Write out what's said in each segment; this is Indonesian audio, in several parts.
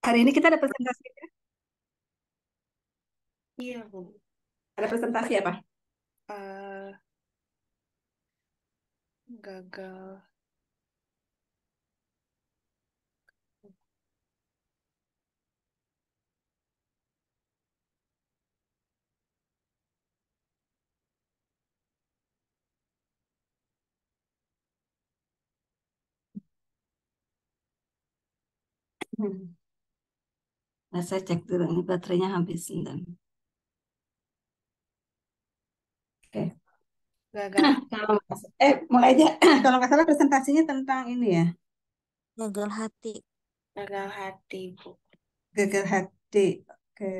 Hari ini kita ada presentasi. Iya, Bu. Ada presentasi apa? Eh, gagal. Hmm. Nah, saya cek dulu, ini baterainya habis. Sebentar. Oke. Gagal. Mulai aja. Kalau nggak salah presentasinya tentang ini ya, Gagal hati. Gagal hati, Bu. gagal hati. Oke.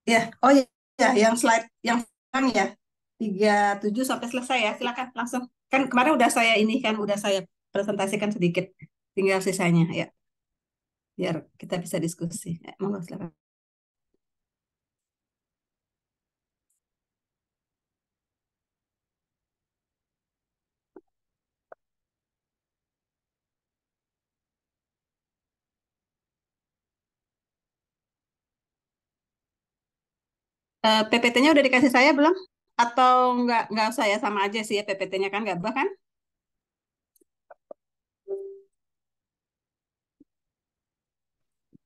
Ya, oh ya, ya, yang slide yang sekarang ya, 37 sampai selesai ya. Silakan langsung. Kan kemarin udah saya ini kan, udah saya presentasikan sedikit. Tinggal sisanya ya, biar kita bisa diskusi. Ya, monggo silakan. PPT-nya udah dikasih saya belum? Atau nggak usah ya, sama aja sih ya PPT-nya kan nggak bahkan?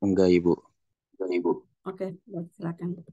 Enggak, Ibu. Ibu. Oke, baik, silakan.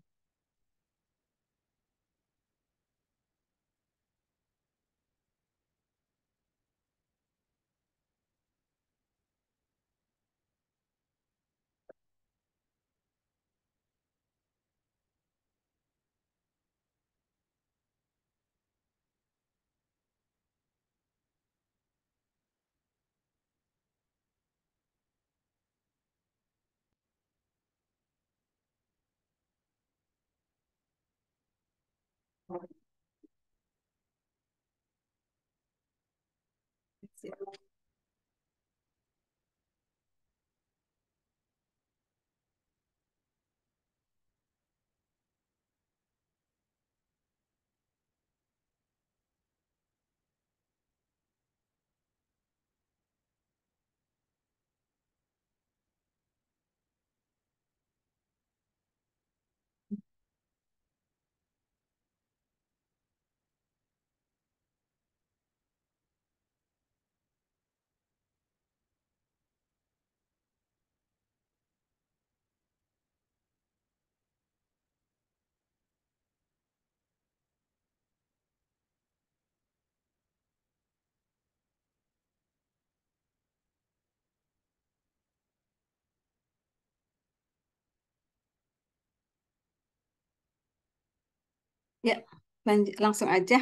Ya, lanjut langsung aja.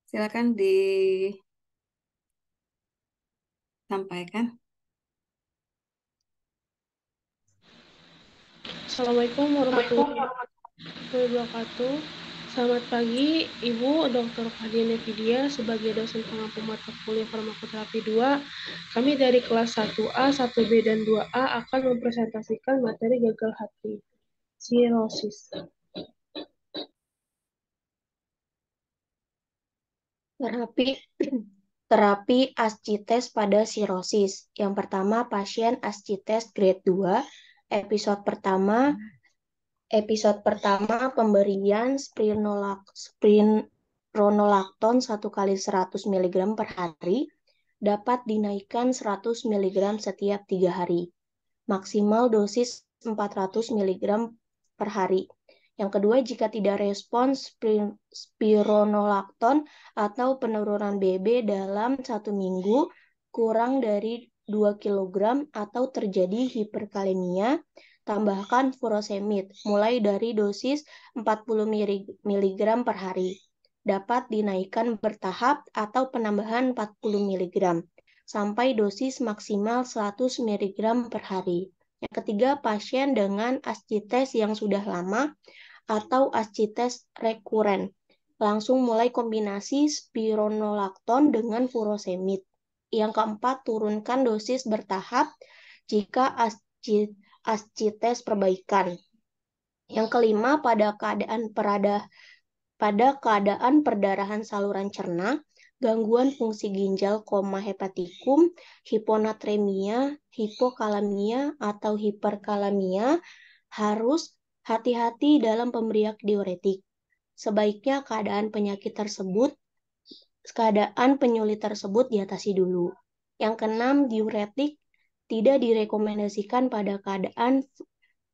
Silakan disampaikan. Assalamualaikum warahmatullahi wabarakatuh. Selamat pagi, Ibu Dr. Fadiyah Nevidia sebagai dosen pengampu mata kuliah farmakoterapi 2. Kami dari kelas 1A, 1B, dan 2A akan mempresentasikan materi gagal hati, sirosis. Terapi ascites pada sirosis. Yang pertama, pasien ascites grade 2. Episode pertama pemberian spironolakton 1 kali 100 mg per hari dapat dinaikkan 100 mg setiap 3 hari. Maksimal dosis 400 mg per hari. Yang kedua, jika tidak respons spironolakton atau penurunan BB dalam 1 minggu kurang dari 2 kg atau terjadi hiperkalemia, tambahkan furosemid mulai dari dosis 40 mg per hari. Dapat dinaikkan bertahap atau penambahan 40 mg sampai dosis maksimal 100 mg per hari. Yang ketiga, pasien dengan ascites yang sudah lama atau ascites rekuren. Langsung mulai kombinasi spironolakton dengan furosemid. Yang keempat, turunkan dosis bertahap jika ascites perbaikan. Yang kelima, pada keadaan perdarahan saluran cerna, gangguan fungsi ginjal, hepatikum, hiponatremia, hipokalemia, atau hiperkalemia, harus hati-hati dalam pemberian diuretik. Sebaiknya keadaan penyulit tersebut diatasi dulu. Yang keenam, diuretik tidak direkomendasikan pada keadaan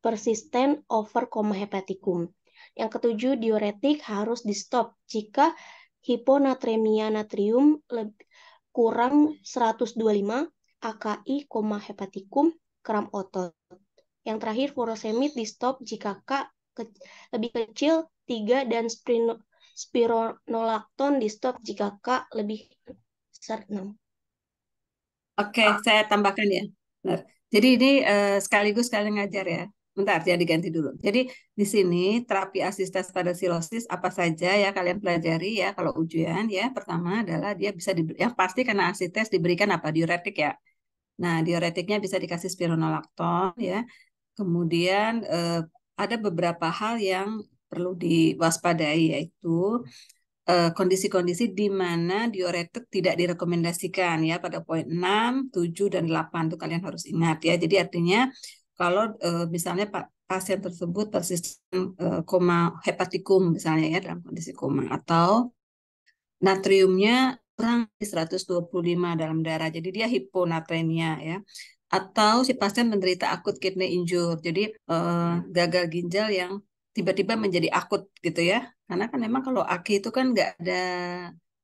persisten over hepatikum. Yang ketujuh, diuretik harus di-stop jika hiponatremia natrium kurang 125 AKI, hepatikum, kram otot. Yang terakhir, furosemid di-stop jika lebih kecil 3 dan spironolakton di-stop jika K lebih besar 6. Oke, saya tambahkan ya. Benar. Jadi ini sekaligus kalian ngajar ya. Bentar, ya diganti dulu. Jadi di sini terapi asistes pada sirosis apa saja ya kalian pelajari ya kalau ujian ya. Pertama adalah dia bisa yang pasti karena asistes diberikan apa diuretik ya. Nah, diuretiknya bisa dikasih spironolakton ya. Kemudian ada beberapa hal yang perlu diwaspadai yaitu kondisi-kondisi di mana diuretik tidak direkomendasikan ya pada poin 6, 7 dan 8 itu kalian harus ingat ya. Jadi artinya kalau misalnya pasien tersebut persisten koma hepatikum misalnya ya dalam kondisi koma atau natriumnya kurang di 125 dalam darah. Jadi dia hiponatremia ya. Atau si pasien menderita akut kidney injury. Jadi gagal ginjal yang tiba-tiba menjadi akut gitu ya. Karena kan memang kalau AKI itu kan nggak ada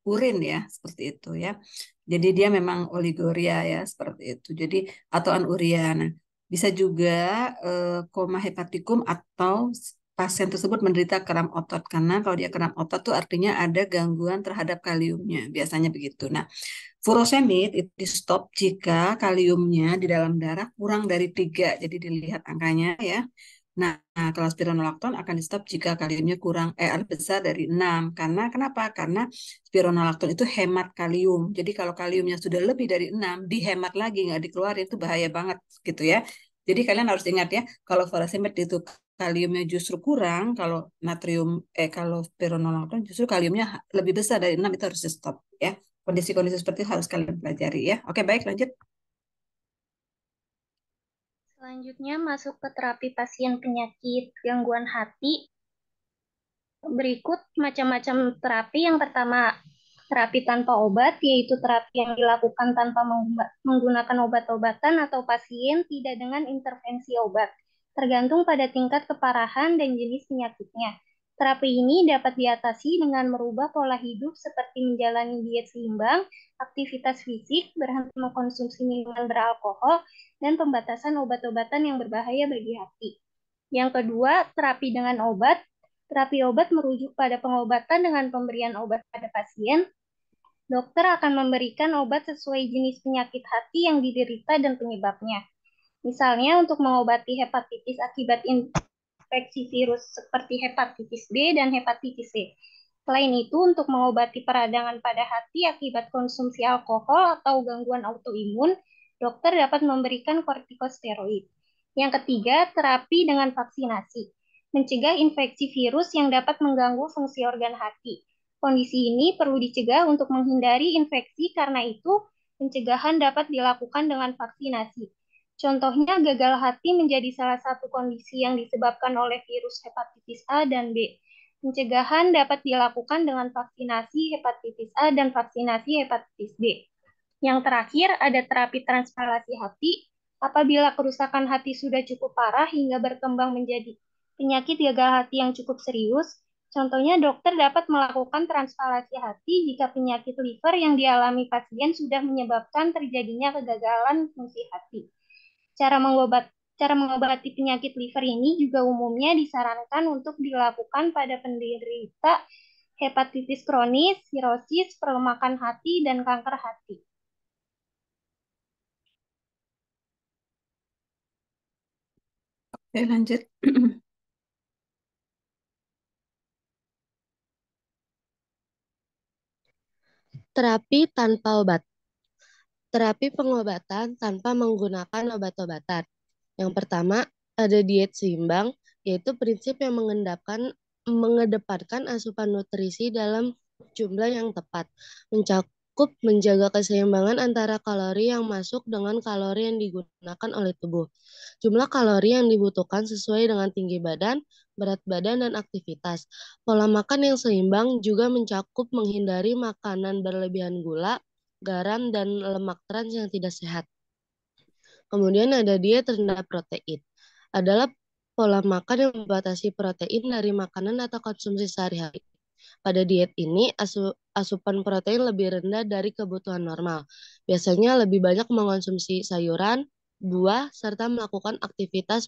urin ya, seperti itu ya. Jadi dia memang oliguria ya, seperti itu. Jadi atau anuria. Nah, bisa juga koma hepatikum atau pasien tersebut menderita kram otot karena kalau dia kram otot tuh artinya ada gangguan terhadap kaliumnya, biasanya begitu. Nah, furosemid itu di stop jika kaliumnya di dalam darah kurang dari 3, jadi dilihat angkanya ya. Nah, kalau spironolakton akan di stop jika kaliumnya kurang besar dari 6. Karena kenapa? Karena spironolakton itu hemat kalium. Jadi kalau kaliumnya sudah lebih dari 6, dihemat lagi nggak dikeluarin itu bahaya banget gitu ya. Jadi kalian harus ingat ya, kalau furosemid itu kaliumnya justru kurang, kalau spironolakton justru kaliumnya lebih besar dari 6 itu harus di stop ya. Kondisi-kondisi seperti itu harus kalian pelajari ya. Oke, baik lanjut. Selanjutnya masuk ke terapi pasien penyakit gangguan hati. Berikut macam-macam terapi. Yang pertama, terapi tanpa obat, yaitu terapi yang dilakukan tanpa menggunakan obat-obatan atau pasien tidak dengan intervensi obat, tergantung pada tingkat keparahan dan jenis penyakitnya. Terapi ini dapat diatasi dengan merubah pola hidup seperti menjalani diet seimbang, aktivitas fisik, berhenti mengkonsumsi minuman beralkohol, dan pembatasan obat-obatan yang berbahaya bagi hati. Yang kedua, terapi dengan obat. Terapi obat merujuk pada pengobatan dengan pemberian obat pada pasien. Dokter akan memberikan obat sesuai jenis penyakit hati yang diderita dan penyebabnya. Misalnya untuk mengobati hepatitis akibat infeksi virus seperti hepatitis B dan hepatitis C. Selain itu, untuk mengobati peradangan pada hati akibat konsumsi alkohol atau gangguan autoimun, dokter dapat memberikan kortikosteroid. Yang ketiga, terapi dengan vaksinasi. Mencegah infeksi virus yang dapat mengganggu fungsi organ hati. Kondisi ini perlu dicegah untuk menghindari infeksi, karena itu pencegahan dapat dilakukan dengan vaksinasi. Contohnya, gagal hati menjadi salah satu kondisi yang disebabkan oleh virus hepatitis A dan B. Pencegahan dapat dilakukan dengan vaksinasi hepatitis A dan vaksinasi hepatitis B. Yang terakhir, ada terapi transplantasi hati. Apabila kerusakan hati sudah cukup parah hingga berkembang menjadi penyakit gagal hati yang cukup serius, contohnya dokter dapat melakukan transplantasi hati jika penyakit liver yang dialami pasien sudah menyebabkan terjadinya kegagalan fungsi hati. Cara mengobati penyakit liver ini juga umumnya disarankan untuk dilakukan pada penderita hepatitis kronis, sirosis, perlemakan hati, dan kanker hati. Oke, lanjut. Terapi tanpa obat. Terapi pengobatan tanpa menggunakan obat-obatan. Yang pertama, ada diet seimbang, yaitu prinsip yang mengedepankan asupan nutrisi dalam jumlah yang tepat, mencakup menjaga keseimbangan antara kalori yang masuk dengan kalori yang digunakan oleh tubuh. Jumlah kalori yang dibutuhkan sesuai dengan tinggi badan, berat badan, dan aktivitas. Pola makan yang seimbang juga mencakup menghindari makanan berlebihan gula, garam, dan lemak trans yang tidak sehat. Kemudian ada diet rendah protein. Adalah pola makan yang membatasi protein dari makanan atau konsumsi sehari-hari. Pada diet ini, asupan protein lebih rendah dari kebutuhan normal. Biasanya lebih banyak mengonsumsi sayuran, buah, serta melakukan aktivitas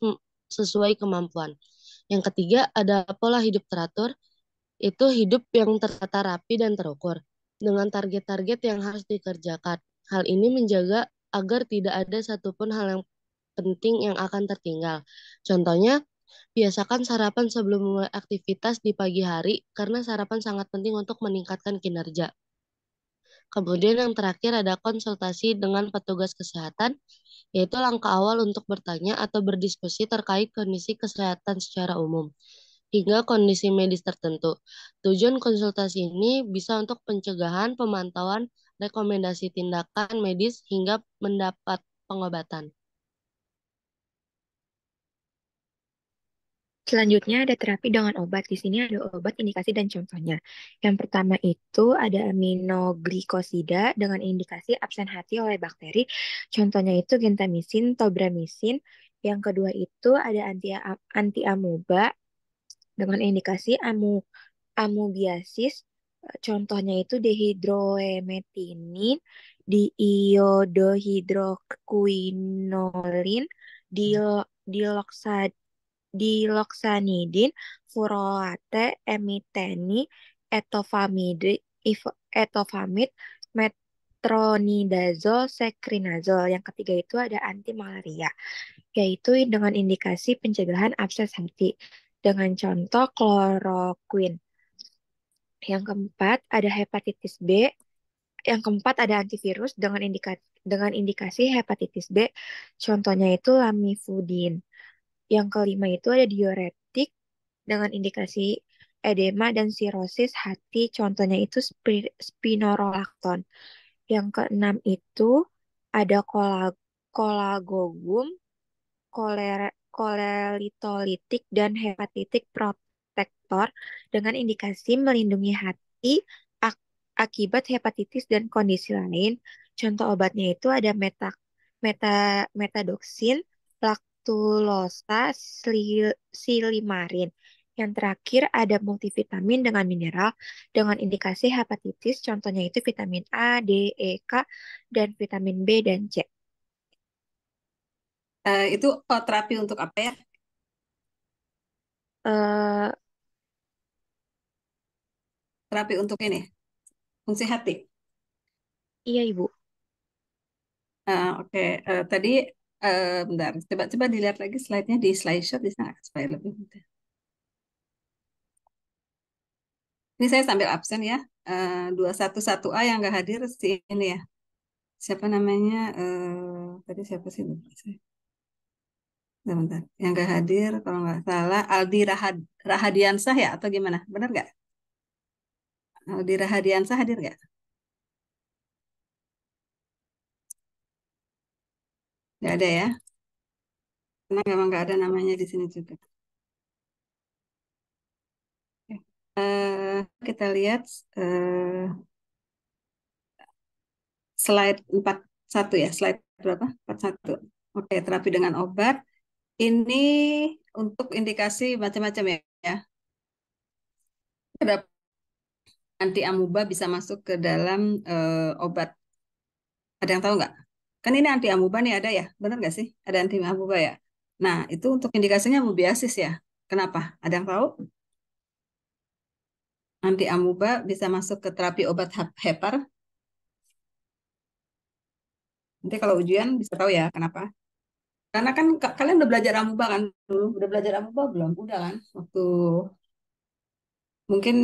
sesuai kemampuan. Yang ketiga, ada pola hidup teratur, itu hidup yang tertata rapi dan terukur, dengan target-target yang harus dikerjakan. Hal ini menjaga agar tidak ada satupun hal yang penting yang akan tertinggal. Contohnya, biasakan sarapan sebelum mulai aktivitas di pagi hari karena sarapan sangat penting untuk meningkatkan kinerja. Kemudian yang terakhir ada konsultasi dengan petugas kesehatan, yaitu langkah awal untuk bertanya atau berdiskusi terkait kondisi kesehatan secara umum hingga kondisi medis tertentu. Tujuan konsultasi ini bisa untuk pencegahan, pemantauan, rekomendasi tindakan medis hingga mendapat pengobatan. Selanjutnya ada terapi dengan obat. Di sini ada obat, indikasi, dan contohnya. Yang pertama itu ada aminoglikosida dengan indikasi absen hati oleh bakteri. Contohnya itu gentamisin, tobramycin. Yang kedua itu ada anti-amuba dengan indikasi amubiasis. Contohnya itu dehidroemetinin, diiodohidroquinolin, diloxanidin, furoate, emiteni, etofamid, metronidazol, sekrinazol. Yang ketiga itu ada anti malaria, yaitu dengan indikasi pencegahan abses hati dengan contoh kloroquine. Yang keempat ada hepatitis B. Yang keempat ada antivirus dengan indikasi hepatitis B. Contohnya itu lamivudin. Yang kelima itu ada diuretik dengan indikasi edema dan sirosis hati. Contohnya itu spironolakton. Yang keenam itu ada kolagogun, kolelitolitik, dan hepatitik protektor dengan indikasi melindungi hati akibat hepatitis dan kondisi lain. Contoh obatnya itu ada metadoksin, laktulosa, silimarin. Yang terakhir ada multivitamin dengan mineral dengan indikasi hepatitis. Contohnya itu vitamin A, D, E, K, dan vitamin B dan C. Itu terapi untuk apa ya? Eh, Terapi untuk ini, fungsi hati. iya, Ibu. Oke. Tadi bentar, coba dilihat lagi slide-nya di slideshow bisa nggak supaya lebih mudah. Ini saya sambil absen ya. 211A yang nggak hadir si ini ya. Siapa namanya? Tadi siapa sih? Lupa saya. Bentar. Yang nggak hadir kalau nggak salah Aldi Rahadiansah ya atau gimana? Benar nggak? Aldi Rahadiansah hadir nggak? Nggak ada ya? Karena memang nggak ada namanya di sini juga. Oke. Kita lihat slide 41 ya. Slide berapa? 41. Oke, terapi dengan obat. Ini untuk indikasi macam-macam ya. Ada anti amuba bisa masuk ke dalam obat. Ada yang tahu nggak? Kan ini anti amuba nih ada ya, benar nggak sih? Ada anti amuba ya. Nah, itu untuk indikasinya amubiasis ya. Kenapa? Ada yang tahu? Anti amuba bisa masuk ke terapi obat hepar. Nanti kalau ujian bisa tahu ya kenapa. Karena kan kalian udah belajar amuba kan dulu? Udah belajar amuba belum? Udah kan? Waktu mungkin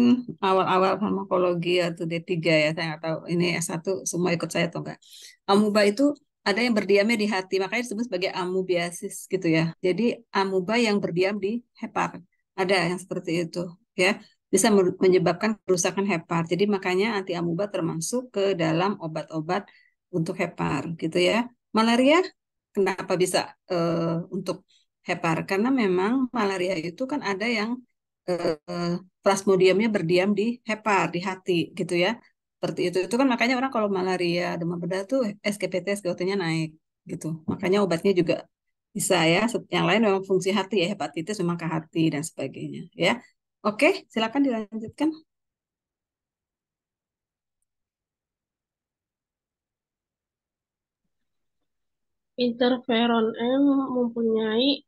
awal-awal farmakologi atau D3 ya, saya nggak tahu. Ini S1 semua ikut saya atau enggak. Amuba itu ada yang berdiamnya di hati, makanya disebut sebagai amubiasis gitu ya. Jadi amuba yang berdiam di hepar. Ada yang seperti itu ya. bisa menyebabkan kerusakan hepar. Jadi makanya anti amuba termasuk ke dalam obat-obat untuk hepar gitu ya. Malaria kenapa bisa untuk hepar? Karena memang malaria itu kan ada yang plasmodiumnya berdiam di hepar, di hati gitu ya. Seperti itu. Itu kan makanya orang kalau malaria, demam berdarah tuh SGPT, SGOT-nya naik gitu. Makanya obatnya juga bisa ya. Yang lain memang fungsi hati ya, hepatitis memang ke hati dan sebagainya ya. Oke, silakan dilanjutkan. Interferon M mempunyai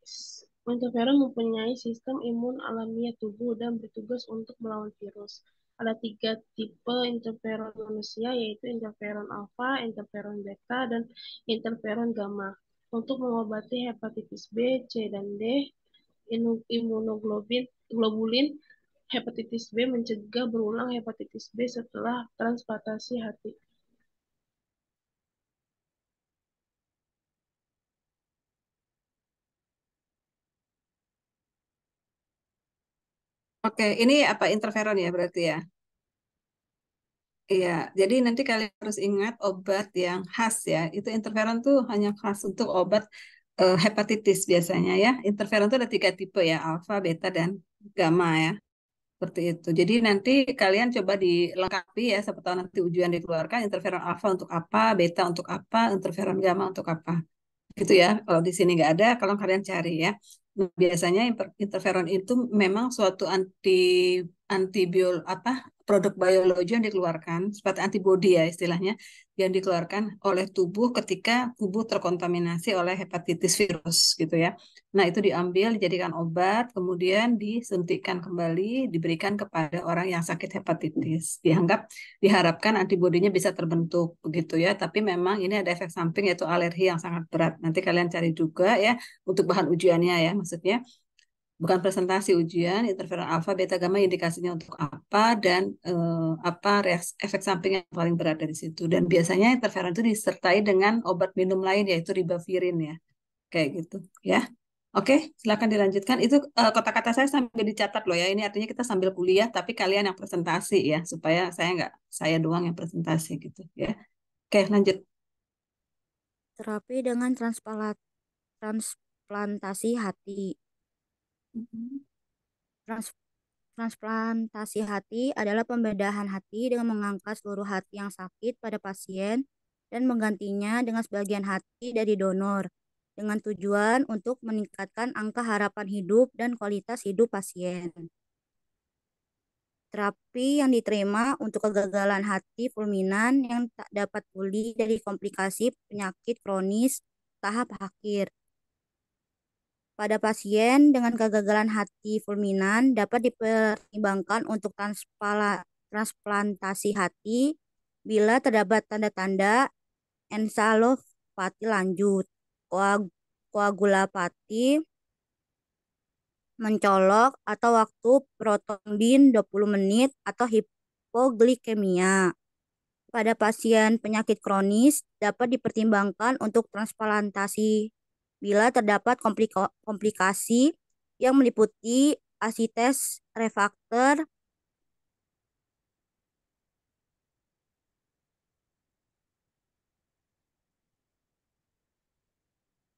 interferon mempunyai sistem imun alamiah tubuh dan bertugas untuk melawan virus. Ada 3 tipe interferon manusia, yaitu interferon alfa, interferon beta, dan interferon gamma. Untuk mengobati hepatitis B, C, dan D, imunoglobulin hepatitis B mencegah berulang hepatitis B setelah transplantasi hati. Oke, ini apa interferon ya berarti ya? Iya, jadi nanti kalian harus ingat obat yang khas ya. Itu interferon tuh hanya khas untuk obat hepatitis biasanya ya. Interferon itu ada 3 tipe ya, alfa, beta, dan gamma ya. Seperti itu. Jadi nanti kalian coba dilengkapi ya, siapa tahu nanti ujian dikeluarkan interferon alfa untuk apa, beta untuk apa, interferon gamma untuk apa. Gitu ya. Kalau di sini nggak ada, kalau kalian cari ya. Nah, biasanya interferon itu memang suatu apa produk biologi yang dikeluarkan seperti antibodi ya istilahnya yang dikeluarkan oleh tubuh ketika tubuh terkontaminasi oleh hepatitis virus gitu ya. Nah, itu diambil dijadikan obat kemudian disuntikkan kembali diberikan kepada orang yang sakit hepatitis. Diharapkan antibodinya bisa terbentuk begitu ya, tapi memang ini ada efek samping yaitu alergi yang sangat berat. Nanti kalian cari juga ya untuk bahan ujiannya ya, maksudnya bukan presentasi ujian, interferon alfa, beta, gamma indikasinya untuk apa dan apa efek samping yang paling berat dari situ. Dan biasanya interferon itu disertai dengan obat minum lain yaitu ribavirin ya, kayak gitu ya. Oke, silakan dilanjutkan. Itu kata-kata saya sambil dicatat loh ya. Ini artinya kita sambil kuliah, tapi kalian yang presentasi ya, supaya saya doang yang presentasi gitu ya. Oke, lanjut. Terapi dengan transplantasi hati. Trans- transplantasi hati adalah pembedahan hati dengan mengangkat seluruh hati yang sakit pada pasien dan menggantinya dengan sebagian hati dari donor dengan tujuan untuk meningkatkan angka harapan hidup dan kualitas hidup pasien. Terapi yang diterima untuk kegagalan hati fulminan yang tak dapat pulih dari komplikasi penyakit kronis tahap akhir. Pada pasien dengan kegagalan hati fulminan dapat dipertimbangkan untuk transplantasi hati bila terdapat tanda-tanda ensefalopati lanjut, koagulopati mencolok atau waktu protombin 20 menit atau hipoglikemia. Pada pasien penyakit kronis dapat dipertimbangkan untuk transplantasi bila terdapat komplikasi yang meliputi asites refrakter,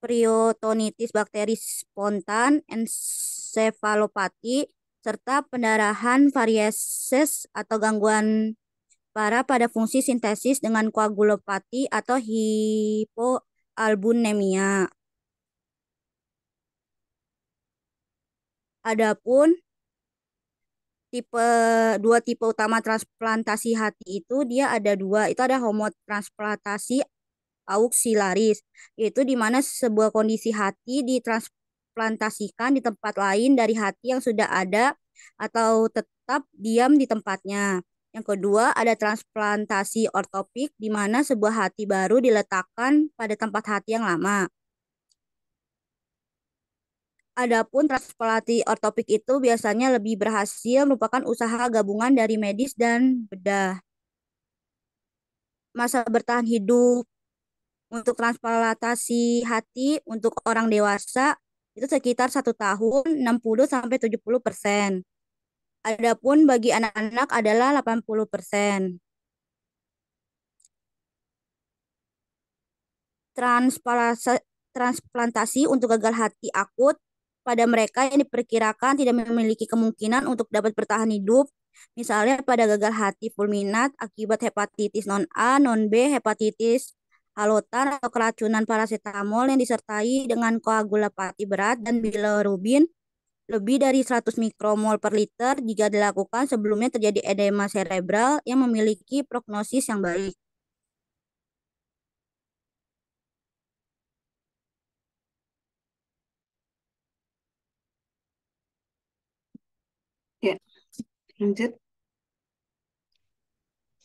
periotonitis bakteri spontan, ensefalopati, serta pendarahan varieses atau gangguan parah pada fungsi sintesis dengan koagulopati atau hipoalbuminemia. Adapun dua tipe utama transplantasi hati itu dia ada dua, itu ada homotransplantasi auxillaris, yaitu di mana sebuah kondisi hati ditransplantasikan di tempat lain dari hati yang sudah ada atau tetap diam di tempatnya. Yang kedua ada transplantasi ortopik di mana sebuah hati baru diletakkan pada tempat hati yang lama. Adapun transplantasi ortopik itu biasanya lebih berhasil merupakan usaha gabungan dari medis dan bedah. Masa bertahan hidup untuk transplantasi hati untuk orang dewasa itu sekitar 1 tahun 60-70%. Adapun bagi anak-anak adalah 80%. Transplantasi untuk gagal hati akut pada mereka yang diperkirakan tidak memiliki kemungkinan untuk dapat bertahan hidup, misalnya pada gagal hati fulminat akibat hepatitis non A, non B, hepatitis halotan atau keracunan parasetamol yang disertai dengan koagulopati berat dan bilirubin lebih dari 100 mikromol per liter jika dilakukan sebelumnya terjadi edema cerebral yang memiliki prognosis yang baik. Ya, lanjut.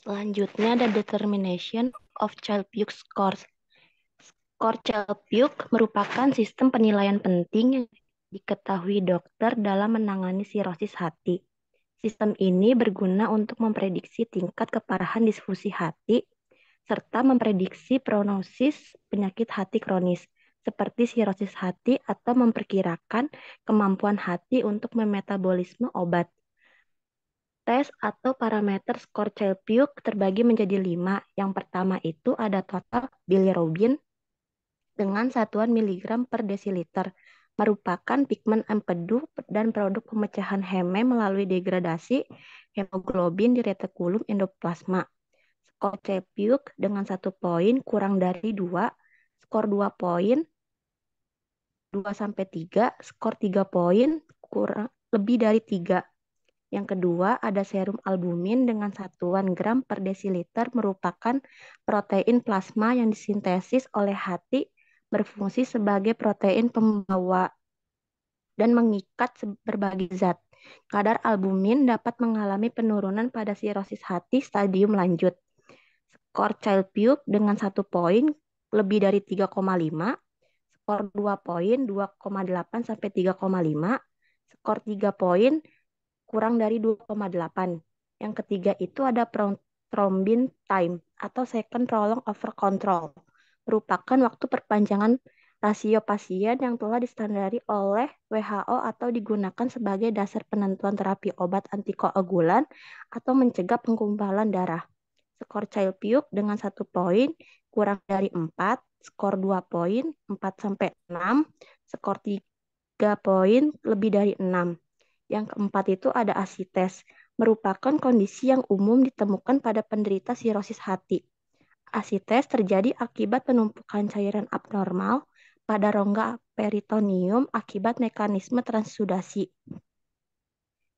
Selanjutnya ada determination of Child-Pugh scores. Skor Child-Pugh merupakan sistem penilaian penting yang diketahui dokter dalam menangani sirosis hati. Sistem ini berguna untuk memprediksi tingkat keparahan disfusi hati serta memprediksi prognosis penyakit hati kronis seperti sirosis hati atau memperkirakan kemampuan hati untuk memetabolisme obat. Tes atau parameter skor Child-Pugh terbagi menjadi 5. Yang pertama itu ada total bilirubin dengan satuan miligram per desiliter, merupakan pigmen empedu dan produk pemecahan heme melalui degradasi hemoglobin di retikulum endoplasma. Skor Child-Pugh dengan 1 poin kurang dari 2, skor 2 poin 2-3, skor 3 poin kurang lebih dari 3. Yang kedua, ada serum albumin dengan satuan gram per desiliter merupakan protein plasma yang disintesis oleh hati berfungsi sebagai protein pembawa dan mengikat berbagai zat. Kadar albumin dapat mengalami penurunan pada sirosis hati stadium lanjut. Skor Child-Pugh dengan 1 poin lebih dari 3,5, skor 2 poin 2,8-3,5, skor 3 poin kurang dari 2,8. Yang ketiga itu ada thrombin time atau second prolonged over control. Merupakan waktu perpanjangan rasio pasien yang telah distandari oleh WHO atau digunakan sebagai dasar penentuan terapi obat antikoagulan atau mencegah penggumpalan darah. Skor Child-Pugh dengan 1 poin kurang dari 4, skor 2 poin 4-6, skor 3 poin lebih dari 6. Yang keempat itu ada asites, merupakan kondisi yang umum ditemukan pada penderita sirosis hati. Asites terjadi akibat penumpukan cairan abnormal pada rongga peritoneum akibat mekanisme transudasi.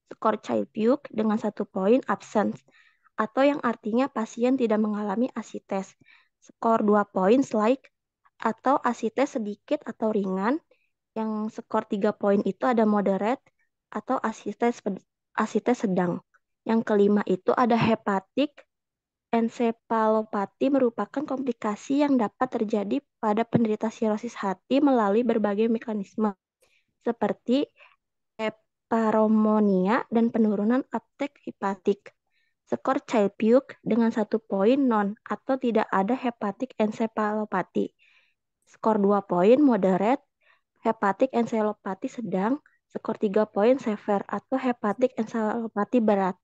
Skor Child-Pugh dengan 1 poin absence, atau yang artinya pasien tidak mengalami asites. Skor 2 poin slight, atau asites sedikit atau ringan. Yang skor 3 poin itu ada moderate, atau asites sedang. Yang kelima itu ada hepatic encephalopathy, merupakan komplikasi yang dapat terjadi pada penderita sirosis hati melalui berbagai mekanisme seperti heparomonia dan penurunan uptake hepatik. Skor Child-Pugh dengan 1 poin non atau tidak ada hepatic encephalopathy. Skor 2 poin moderate, hepatic encephalopathy sedang, skor 3 poin severe atau hepatic encephalopathy berat.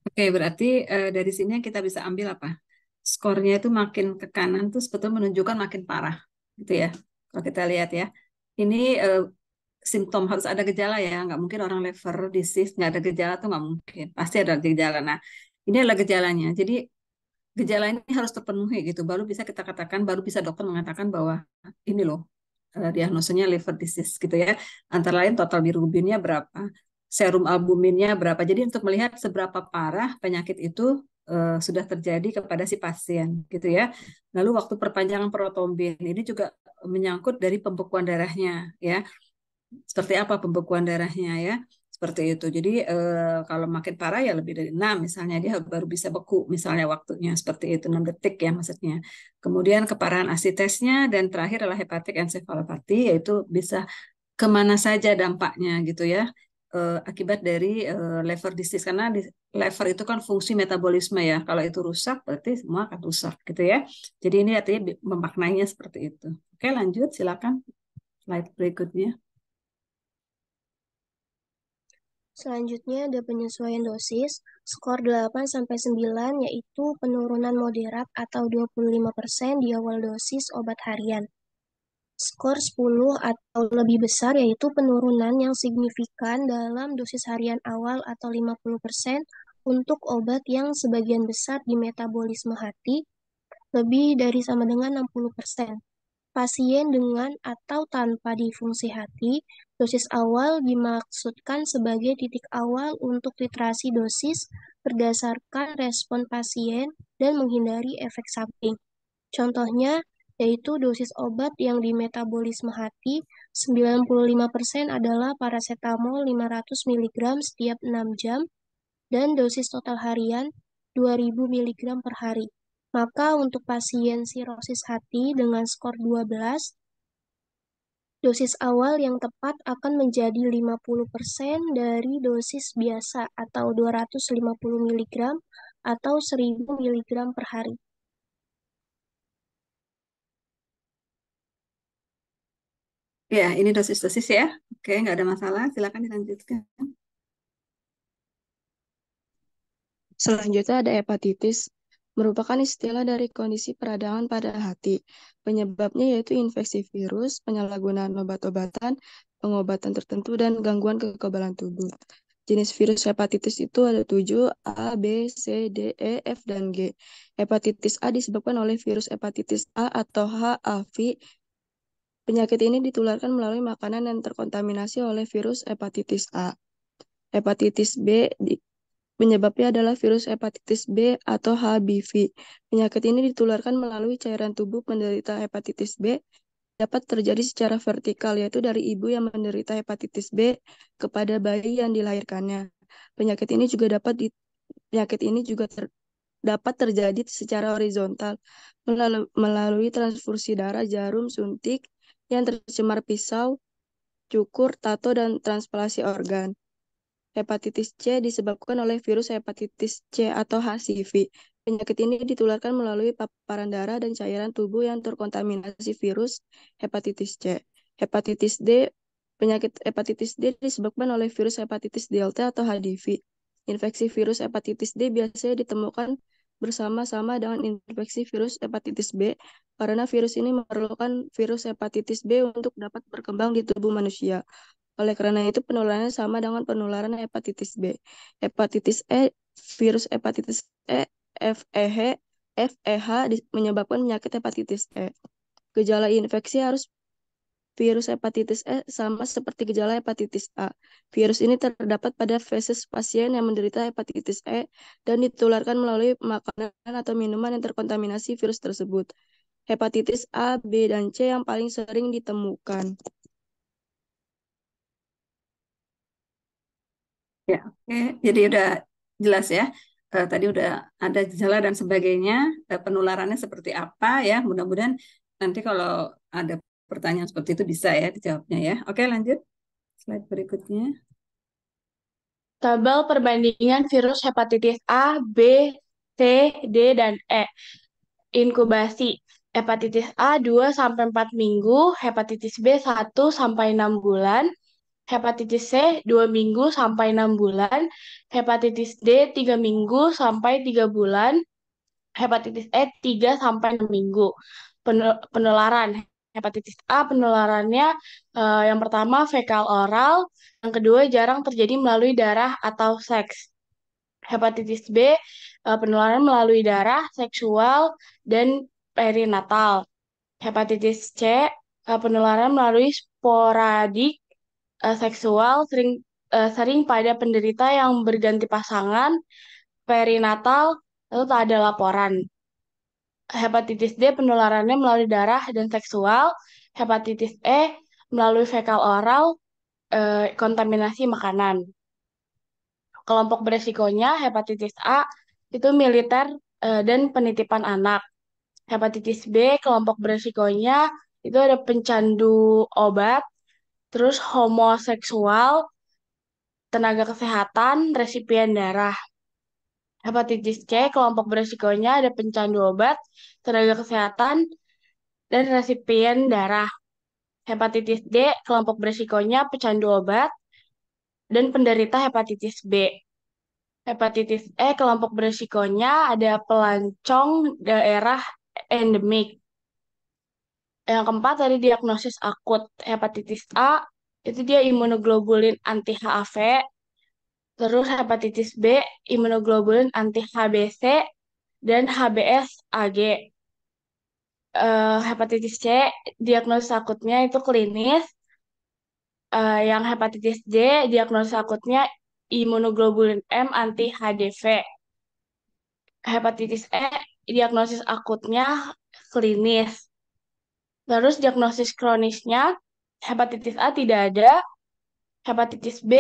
Oke, berarti dari sini yang kita bisa ambil apa? Skornya itu makin ke kanan tuh sebetulnya menunjukkan makin parah, gitu ya. Kalau kita lihat ya, ini simptom harus ada gejala ya, nggak mungkin orang liver disease nggak ada gejala tuh nggak mungkin, pasti ada gejala. Nah, ini adalah gejalanya. Jadi gejala ini harus terpenuhi gitu, baru bisa kita katakan, baru bisa dokter mengatakan bahwa ini loh diagnosanya liver disease gitu ya. Antara lain total bilirubinnya berapa, serum albuminnya berapa. Jadi untuk melihat seberapa parah penyakit itu sudah terjadi kepada si pasien gitu ya. Lalu waktu perpanjangan protombin ini juga menyangkut dari pembekuan darahnya ya. Seperti apa pembekuan darahnya ya. Seperti itu. Jadi kalau makin parah ya lebih dari 6 misalnya dia baru bisa beku misalnya waktunya seperti itu 6 detik ya maksudnya. Kemudian keparahan asitesnya dan terakhir adalah hepatic encephalopathy yaitu bisa kemana saja dampaknya gitu ya. Akibat dari liver disease karena liver itu kan fungsi metabolisme ya. Kalau itu rusak berarti semua akan rusak gitu ya. Jadi ini artinya memaknainya seperti itu. Oke, lanjut silakan slide berikutnya. Selanjutnya ada penyesuaian dosis, skor 8-9 yaitu penurunan moderat atau 25% di awal dosis obat harian. Skor 10 atau lebih besar yaitu penurunan yang signifikan dalam dosis harian awal atau 50% untuk obat yang sebagian besar di metabolisme hati lebih dari sama dengan 60%. Pasien dengan atau tanpa disfungsi hati, dosis awal dimaksudkan sebagai titik awal untuk titrasi dosis berdasarkan respon pasien dan menghindari efek samping. Contohnya yaitu dosis obat yang di metabolisme hati 95% adalah paracetamol 500 mg setiap 6 jam dan dosis total harian 2000 mg per hari. Maka untuk pasien sirosis hati dengan skor 12, dosis awal yang tepat akan menjadi 50% dari dosis biasa atau 250 mg atau 1000 mg per hari. Ya, ini dosis-dosis ya. Oke, nggak ada masalah. Silakan dilanjutkan. Selanjutnya ada hepatitis, merupakan istilah dari kondisi peradangan pada hati. Penyebabnya yaitu infeksi virus, penyalahgunaan obat-obatan, pengobatan tertentu, dan gangguan kekebalan tubuh. Jenis virus hepatitis itu ada 7, A, B, C, D, E, F, dan G. Hepatitis A disebabkan oleh virus hepatitis A atau HAV. Penyakit ini ditularkan melalui makanan yang terkontaminasi oleh virus hepatitis A. Hepatitis B penyebabnya adalah virus hepatitis B atau HBV. Penyakit ini ditularkan melalui cairan tubuh penderita hepatitis B, dapat terjadi secara vertikal, yaitu dari ibu yang menderita hepatitis B kepada bayi yang dilahirkannya. Penyakit ini juga dapat terjadi secara horizontal melalui transfusi darah, jarum suntik yang tercemar pisau, cukur, tato, dan transplantasi organ. Hepatitis C disebabkan oleh virus hepatitis C atau HCV. Penyakit ini ditularkan melalui paparan darah dan cairan tubuh yang terkontaminasi virus hepatitis C. Penyakit hepatitis D disebabkan oleh virus hepatitis Delta atau HDV. Infeksi virus hepatitis D biasanya ditemukan bersama-sama dengan infeksi virus hepatitis B karena virus ini memerlukan virus hepatitis B untuk dapat berkembang di tubuh manusia. Oleh karena itu, penularannya sama dengan penularan hepatitis B. Hepatitis E, virus hepatitis E, FEH menyebabkan penyakit hepatitis E. Gejala infeksi harus virus hepatitis E sama seperti gejala hepatitis A. Virus ini terdapat pada feses pasien yang menderita hepatitis E dan ditularkan melalui makanan atau minuman yang terkontaminasi virus tersebut. Hepatitis A, B, dan C yang paling sering ditemukan. Ya, oke. Jadi udah jelas ya. Tadi udah ada gejala dan sebagainya. Penularannya seperti apa ya. Mudah-mudahan nanti kalau ada pertanyaan seperti itu bisa ya dijawabnya ya. Oke, lanjut. Slide berikutnya. Tabel perbandingan virus hepatitis A, B, C, D, dan E. Inkubasi. Hepatitis A 2-4 minggu, hepatitis B 1-6 bulan, hepatitis C 2 minggu sampai 6 bulan, hepatitis D 3 minggu sampai 3 bulan, hepatitis E 3-6 minggu. Penularan. Hepatitis A penularannya yang pertama fekal oral, yang kedua jarang terjadi melalui darah atau seks. Hepatitis B penularan melalui darah, seksual, dan perinatal. Hepatitis C penularan melalui sporadik, seksual, sering pada penderita yang berganti pasangan, perinatal, lalu tak ada laporan. Hepatitis D penularannya melalui darah dan seksual. Hepatitis E melalui fekal oral, kontaminasi makanan. Kelompok beresikonya hepatitis A itu militer dan penitipan anak. Hepatitis B kelompok beresikonya itu ada pencandu obat, terus homoseksual, tenaga kesehatan, resipien darah. Hepatitis C kelompok beresikonya ada pencandu obat, tenaga kesehatan, dan resipien darah. Hepatitis D kelompok beresikonya pecandu obat, dan penderita hepatitis B. Hepatitis E kelompok berisikonya ada pelancong daerah endemik. Yang keempat tadi diagnosis akut hepatitis A itu dia imunoglobulin anti HAV, terus hepatitis B imunoglobulin anti HBC dan HBs AG. Hepatitis C diagnosis akutnya itu klinis. Yang hepatitis D diagnosis akutnya imunoglobulin M anti HDV. Hepatitis E diagnosis akutnya klinis. Terus diagnosis kronisnya hepatitis A tidak ada, hepatitis B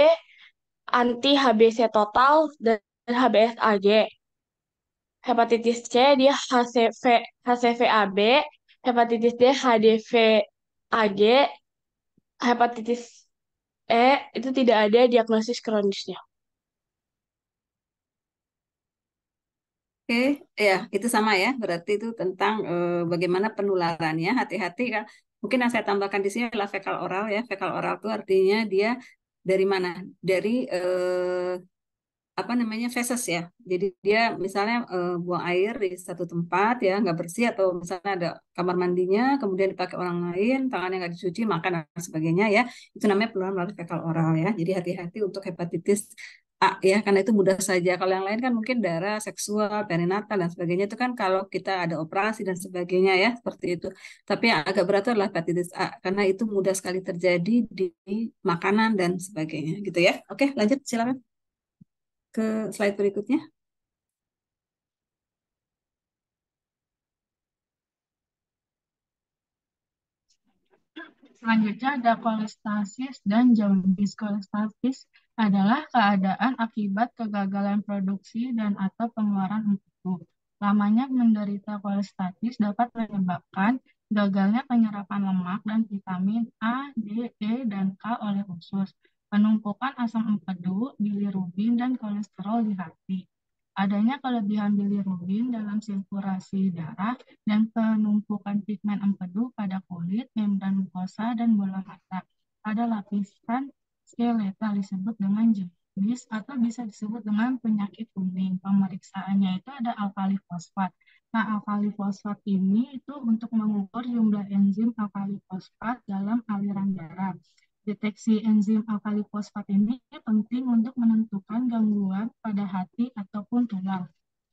anti HBC total dan HBs AG. Hepatitis C dia HCV AB, hepatitis D HDV AG, hepatitis E itu tidak ada diagnosis kronisnya. Oke, ya itu sama ya. Berarti itu tentang bagaimana penularannya. Hati-hati kan. Mungkin yang saya tambahkan di sini adalah fekal oral ya. Fekal oral itu artinya dia dari mana? Dari apa namanya feses ya. Jadi dia misalnya buang air di satu tempat ya nggak bersih atau misalnya ada kamar mandinya kemudian dipakai orang lain tangannya nggak dicuci makan dan sebagainya ya itu namanya penularan melalui fekal oral ya. Jadi hati-hati untuk hepatitis A ya karena itu mudah saja. Kalau yang lain kan mungkin darah seksual, perinatal dan sebagainya itu kan kalau kita ada operasi dan sebagainya ya seperti itu. Tapi yang agak berat itu adalah hepatitis A karena itu mudah sekali terjadi di makanan dan sebagainya gitu ya. Oke, lanjut silakan ke slide berikutnya. Selanjutnya ada kolestasis dan jaundice. Kolestasis adalah keadaan akibat kegagalan produksi dan atau pengeluaran empedu. Lamanya menderita kolestasis dapat menyebabkan gagalnya penyerapan lemak dan vitamin A, D, E, dan K oleh usus, penumpukan asam empedu, bilirubin, dan kolesterol di hati. Adanya kelebihan bilirubin dalam sirkulasi darah dan penumpukan pigmen empedu pada kulit, membran mukosa, dan bola mata. Ada lapisan skeletal disebut dengan jaundice atau bisa disebut dengan penyakit kuning. Pemeriksaannya itu ada alkali fosfat. Nah, alkali fosfat ini itu untuk mengukur jumlah enzim alkali fosfat dalam aliran darah. Deteksi enzim alkali fosfat ini penting untuk menentukan gangguan pada hati ataupun tulang.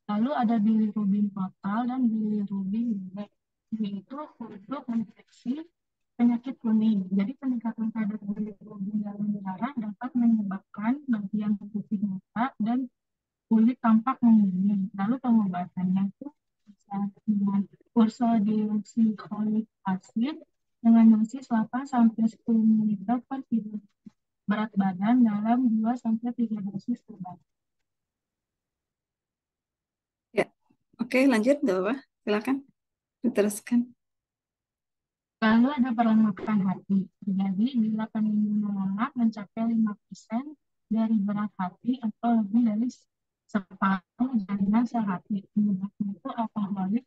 Lalu ada bilirubin total dan bilirubin B. Ini itu untuk mendeteksi penyakit kuning. Jadi peningkatan kadar bilirubin dalam darah dapat menyebabkan bagian putih mata dan kulit tampak menguning. Lalu pengobatannya itu bisa dengan ursodeoxycholic acid dengan dosis 8 sampai 10 mg per kilo berat badan dalam 2 sampai 3 dosis per badan. Ya, oke lanjut, nggak apa, silakan diteruskan. Lalu ada perlemakan hati. Jadi bila penimbunan lemak mencapai 5% dari berat hati atau lebih dari separuh jaringan sel hati. Penyebabnya itu alkoholik,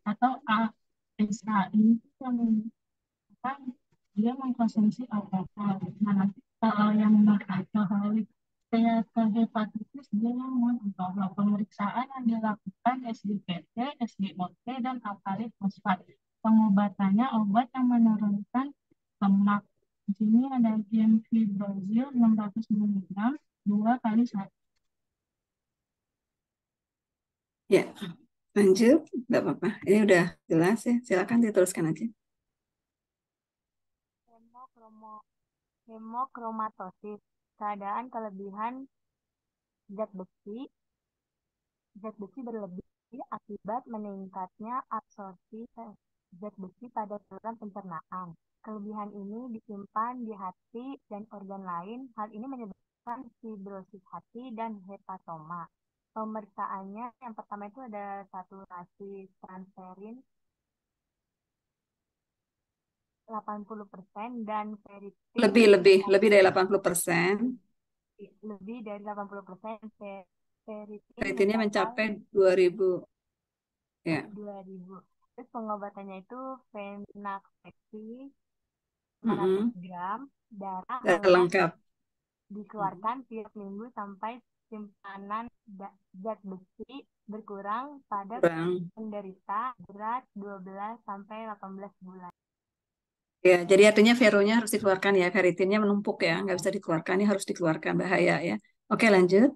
atau ASA ini yang dia mengkonsumsi alkohol. Nah, nanti kalau yang non-alkoholik kayak hepatitis dia yang non-alkohol. Pemeriksaan yang dilakukan SGPT, SGOT, dan alkali fosfat. Pengobatannya obat yang menurunkan lemak. Di sini ada gemfibrozil 600 mg 2 kali sehari. Ya, lanjut, nggak apa-apa. Ini udah jelas ya, silakan diteruskan aja. Hemokromatosis, keadaan kelebihan zat besi berlebih akibat meningkatnya absorpsi zat besi pada saluran pencernaan. Kelebihan ini disimpan di hati dan organ lain. Hal ini menyebabkan fibrosis hati dan hepatoma. Pemeriksaannya yang pertama itu ada saturasi transferin 80% dan ferritin Lebih dari 80%. lebih dari 80%. Ferritinnya mencapai 2000. Ya. 2000. Terus pengobatannya itu venlafaxine Mm-mm. 500 gram darah Darah lemak lengkap. dikeluarkan tiap minggu sampai simpanan zat besi berkurang pada Kurang. penderita berat 12 sampai 18 bulan. Ya, jadi artinya veronya harus dikeluarkan ya, ferritinnya menumpuk ya, nggak bisa dikeluarkan, ini harus dikeluarkan, bahaya ya. Oke, lanjut.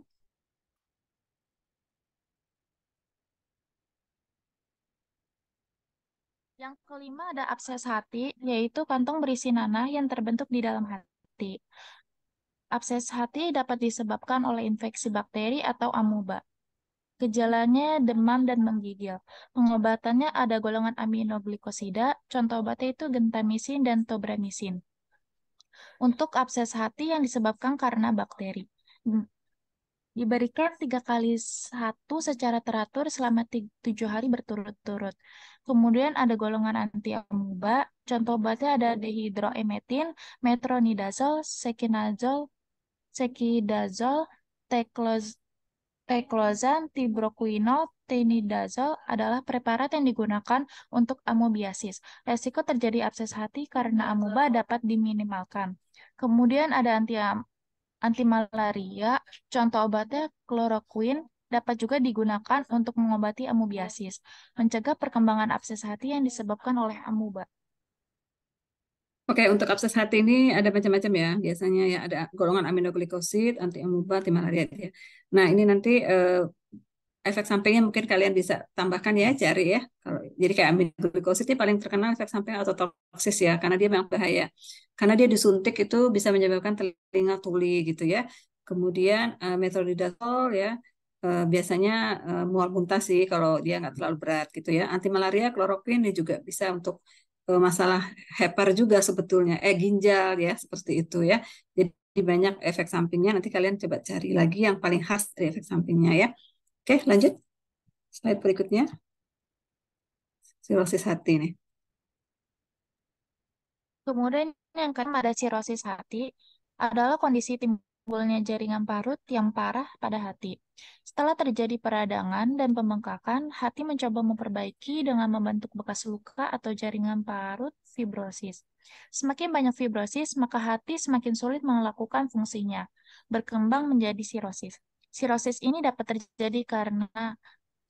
Yang kelima ada abses hati, yaitu kantong berisi nanah yang terbentuk di dalam hati. Abses hati dapat disebabkan oleh infeksi bakteri atau amuba. Gejalanya demam dan menggigil. Pengobatannya ada golongan aminoglikosida, contoh obatnya itu gentamisin dan tobramycin. Untuk abses hati yang disebabkan karena bakteri. Diberikan 3 kali 1 secara teratur selama 7 hari berturut-turut. Kemudian ada golongan anti amuba. Contoh obatnya ada dehidroemetin, metronidazole, sekidazole, teklozan, tibroquinol, tenidazole adalah preparat yang digunakan untuk amobiasis. Resiko terjadi abses hati karena amuba dapat diminimalkan. Kemudian ada anti malaria, contoh obatnya kloroquine dapat juga digunakan untuk mengobati amobiasis, mencegah perkembangan abses hati yang disebabkan oleh amuba. Oke, untuk abses hati ini ada macam-macam ya. Biasanya ya ada golongan aminoglycosid, anti amuba, anti malaria ya. Nah, ini nanti efek sampingnya mungkin kalian bisa tambahkan ya, cari ya. Kalau jadi kayak aminoglycosid ini paling terkenal efek samping atau toksis ya, karena dia memang bahaya. Karena dia disuntik itu bisa menyebabkan telinga tuli gitu ya. Kemudian metronidazole ya, biasanya mual muntah sih kalau dia nggak terlalu berat gitu ya. Anti malaria, kloroquine ini juga bisa untuk masalah hepar juga sebetulnya, ginjal ya seperti itu ya. Jadi banyak efek sampingnya. Nanti kalian coba cari lagi yang paling khas dari efek sampingnya ya. Oke, lanjut. Slide berikutnya. Sirosis hati nih. Kemudian yang keenam ada sirosis hati adalah kondisi timbulnya jaringan parut yang parah pada hati. Setelah terjadi peradangan dan pembengkakan, hati mencoba memperbaiki dengan membentuk bekas luka atau jaringan parut fibrosis. Semakin banyak fibrosis, maka hati semakin sulit melakukan fungsinya, berkembang menjadi sirosis. Sirosis ini dapat terjadi karena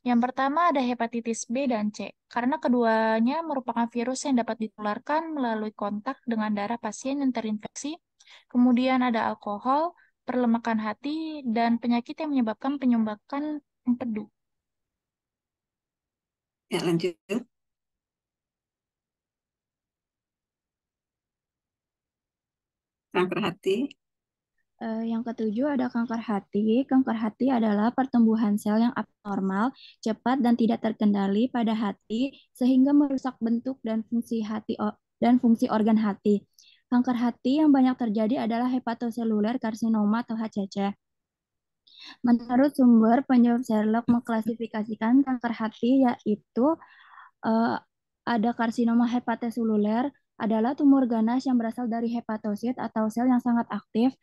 yang pertama ada hepatitis B dan C, karena keduanya merupakan virus yang dapat ditularkan melalui kontak dengan darah pasien yang terinfeksi. Kemudian ada alkohol, perlemakan hati, dan penyakit yang menyebabkan penyumbakan empedu. Ya, lanjut. Kanker hati. Yang ketujuh ada kanker hati. Kanker hati adalah pertumbuhan sel yang abnormal, cepat dan tidak terkendali pada hati sehingga merusak bentuk dan fungsi organ hati. Kanker hati yang banyak terjadi adalah hepatoseluler karsinoma atau HCC. Menurut sumber, penjawab Sherlock mengklasifikasikan kanker hati yaitu eh, ada karsinoma hepatoseluler adalah tumor ganas yang berasal dari hepatosit atau sel yang sangat aktif.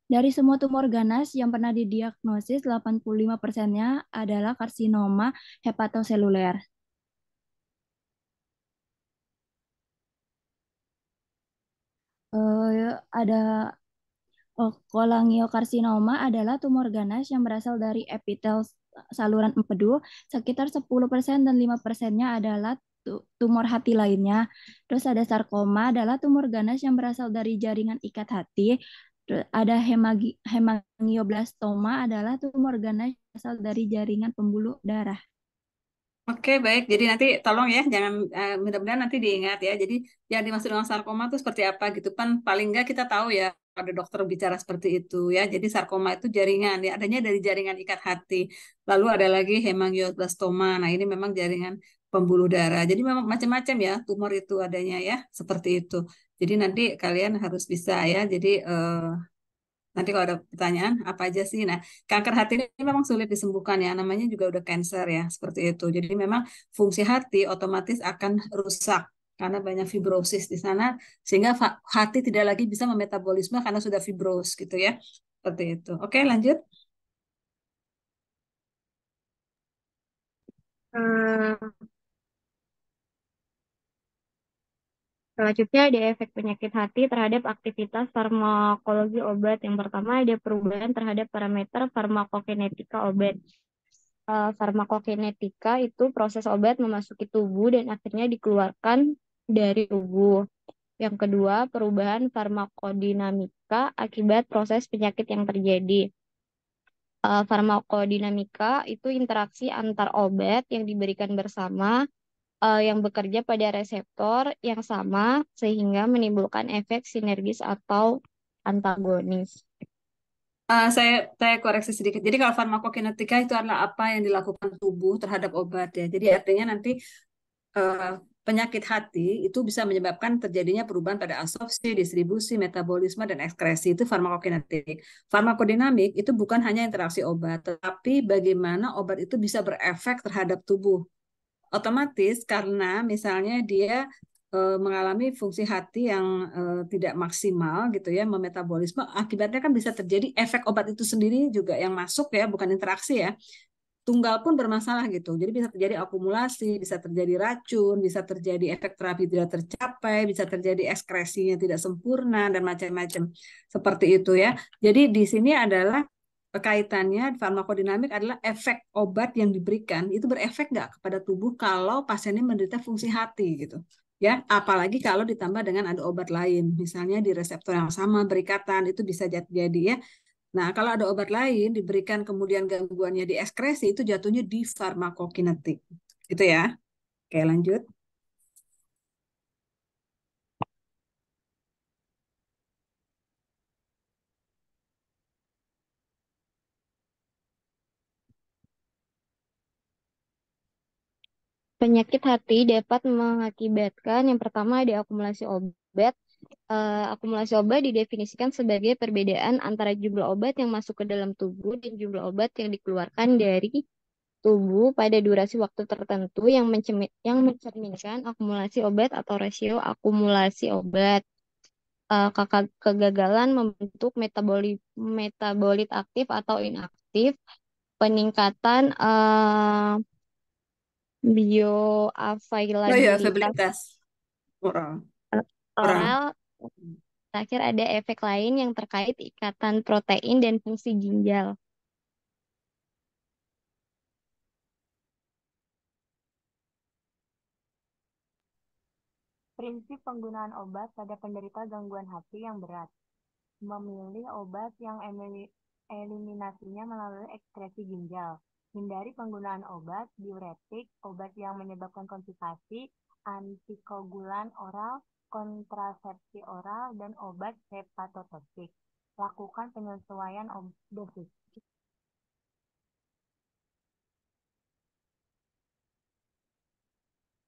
Dari semua tumor ganas yang pernah didiagnosis, 85%-nya adalah karsinoma hepatoseluler. Ada kolangiokarsinoma adalah tumor ganas yang berasal dari epitel saluran empedu. Sekitar 10% dan 5%-nya adalah tumor hati lainnya. Terus ada sarkoma adalah tumor ganas yang berasal dari jaringan ikat hati. Terus ada hemangioblastoma adalah tumor ganas yang berasal dari jaringan pembuluh darah. Oke, baik. Jadi nanti tolong ya, jangan mudah-mudahan nanti diingat ya. Jadi yang dimaksud dengan sarkoma itu seperti apa gitu kan? Paling nggak kita tahu ya, ada dokter bicara seperti itu ya. Jadi sarkoma itu jaringan, ya adanya dari jaringan ikat hati. Lalu ada lagi hemangioblastoma. Nah, ini memang jaringan pembuluh darah. Jadi memang macam-macam ya tumor itu adanya ya, seperti itu. Jadi nanti kalian harus bisa ya. Jadi nanti kalau ada pertanyaan, apa aja sih? Nah, kanker hati ini memang sulit disembuhkan ya, namanya juga udah cancer ya, seperti itu. Jadi memang fungsi hati otomatis akan rusak karena banyak fibrosis di sana, sehingga hati tidak lagi bisa memetabolisme karena sudah fibros gitu ya. Seperti itu. Oke, lanjut. Selanjutnya ada efek penyakit hati terhadap aktivitas farmakologi obat. Yang pertama ada perubahan terhadap parameter farmakokinetika obat. Farmakokinetika itu proses obat memasuki tubuh dan akhirnya dikeluarkan dari tubuh. Yang kedua, perubahan farmakodinamika akibat proses penyakit yang terjadi. Farmakodinamika itu interaksi antar obat yang diberikan bersama yang bekerja pada reseptor yang sama sehingga menimbulkan efek sinergis atau antagonis. Saya koreksi sedikit. Jadi kalau farmakokinetika itu adalah apa yang dilakukan tubuh terhadap obat ya. Jadi artinya nanti penyakit hati itu bisa menyebabkan terjadinya perubahan pada absorpsi, distribusi, metabolisme, dan ekskresi. Itu farmakokinetik. Farmakodinamik itu bukan hanya interaksi obat, tetapi bagaimana obat itu bisa berefek terhadap tubuh. Otomatis karena misalnya dia mengalami fungsi hati yang tidak maksimal gitu ya, memetabolisme, akibatnya kan bisa terjadi efek obat itu sendiri juga yang masuk ya, bukan interaksi ya. Tunggal pun bermasalah gitu. Jadi bisa terjadi akumulasi, bisa terjadi racun, bisa terjadi efek terapi tidak tercapai, bisa terjadi ekskresinya tidak sempurna dan macam-macam seperti itu ya. Jadi di sini adalah kaitannya farmakodinamik adalah efek obat yang diberikan itu berefek nggak kepada tubuh kalau pasiennya menderita fungsi hati gitu ya, apalagi kalau ditambah dengan ada obat lain misalnya di reseptor yang sama berikatan itu bisa jadi ya. Nah kalau ada obat lain diberikan kemudian gangguannya di ekskresi itu jatuhnya di farmakokinetik itu ya. Oke lanjut. Penyakit hati dapat mengakibatkan yang pertama ada akumulasi obat. Akumulasi obat didefinisikan sebagai perbedaan antara jumlah obat yang masuk ke dalam tubuh dan jumlah obat yang dikeluarkan dari tubuh pada durasi waktu tertentu yang mencerminkan akumulasi obat atau rasio akumulasi obat. Kegagalan membentuk metabolit aktif atau inaktif, peningkatan bioavailabilitas oral. oral. Terakhir ada efek lain yang terkait ikatan protein dan fungsi ginjal. Prinsip penggunaan obat pada penderita gangguan hati yang berat. Memilih obat yang eliminasinya melalui ekskresi ginjal. Hindari penggunaan obat diuretik, obat yang menyebabkan konstipasi, antikoagulan oral, kontrasepsi oral, dan obat hepatotoksik. Lakukan penyesuaian dosis.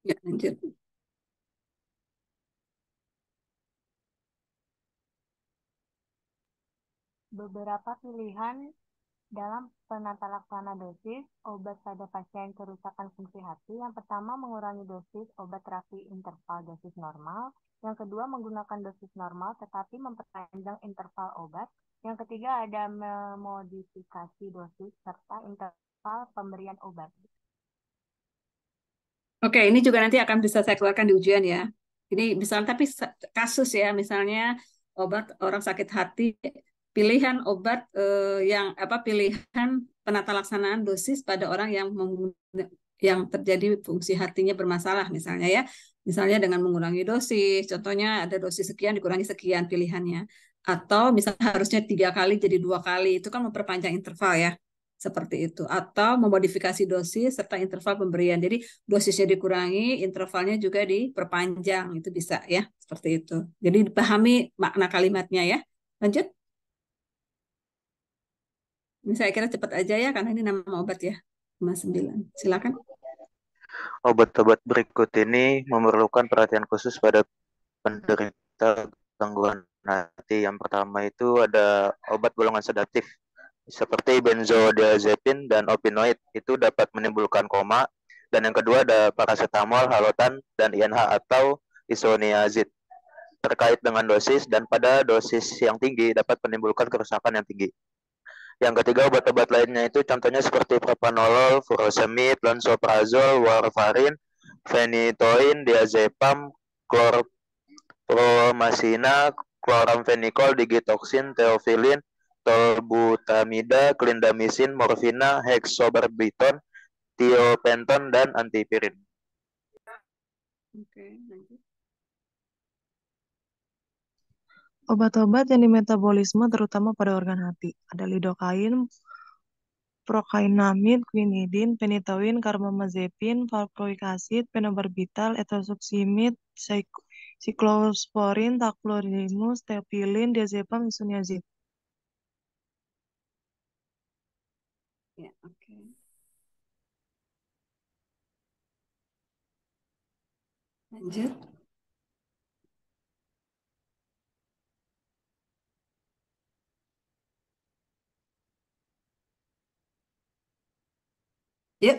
Ya, lanjut. Beberapa pilihan dalam penata laksana dosis obat pada pasien kerusakan fungsi hati. Yang pertama, mengurangi dosis obat terapi interval dosis normal. Yang kedua, menggunakan dosis normal tetapi memperpanjang interval obat. Yang ketiga, ada memodifikasi dosis serta interval pemberian obat. Oke, ini juga nanti akan bisa saya keluarkan di ujian ya. Ini misalnya tapi kasus ya, misalnya obat orang sakit hati, pilihan obat pilihan penata laksanaan dosis pada orang yang terjadi fungsi hatinya bermasalah misalnya ya. Misalnya dengan mengurangi dosis, contohnya ada dosis sekian dikurangi sekian pilihannya. Atau misalnya harusnya 3 kali jadi 2 kali, itu kan memperpanjang interval ya. Seperti itu. Atau memodifikasi dosis serta interval pemberian. Jadi dosisnya dikurangi, intervalnya juga diperpanjang. Itu bisa ya, seperti itu. Jadi dipahami makna kalimatnya ya. Lanjut. Ini saya kira cepat aja ya, karena ini nama obat ya. 59. Silakan. Obat-obat berikut ini memerlukan perhatian khusus pada penderita gangguan hati. Yang pertama itu ada obat golongan sedatif seperti benzodiazepin dan opioid, itu dapat menimbulkan koma. Dan yang kedua ada paracetamol, halotan, dan INH atau isoniazid. Terkait dengan dosis dan pada dosis yang tinggi dapat menimbulkan kerusakan yang tinggi. Yang ketiga, obat-obat lainnya itu contohnya seperti propranolol, furosemid, lansoprazol, warfarin, phenytoin, diazepam, chloromazina, chloramphenicol, digitoxin, theophylline, tolbutamida, clindamycin, morfina, hexobarbiton, tiopenton, dan antipirin. Oke, lanjut. Obat-obat yang dimetabolisme terutama pada organ hati. Ada lidocain, procainamide, quinidin, phenytoin, carbamazepin, valproic acid, phenobarbital, etosuximid, cyclosporin, tacrolimus, theophylline, diazepam, isoniazid. Ya, oke. Lanjut. Yuk.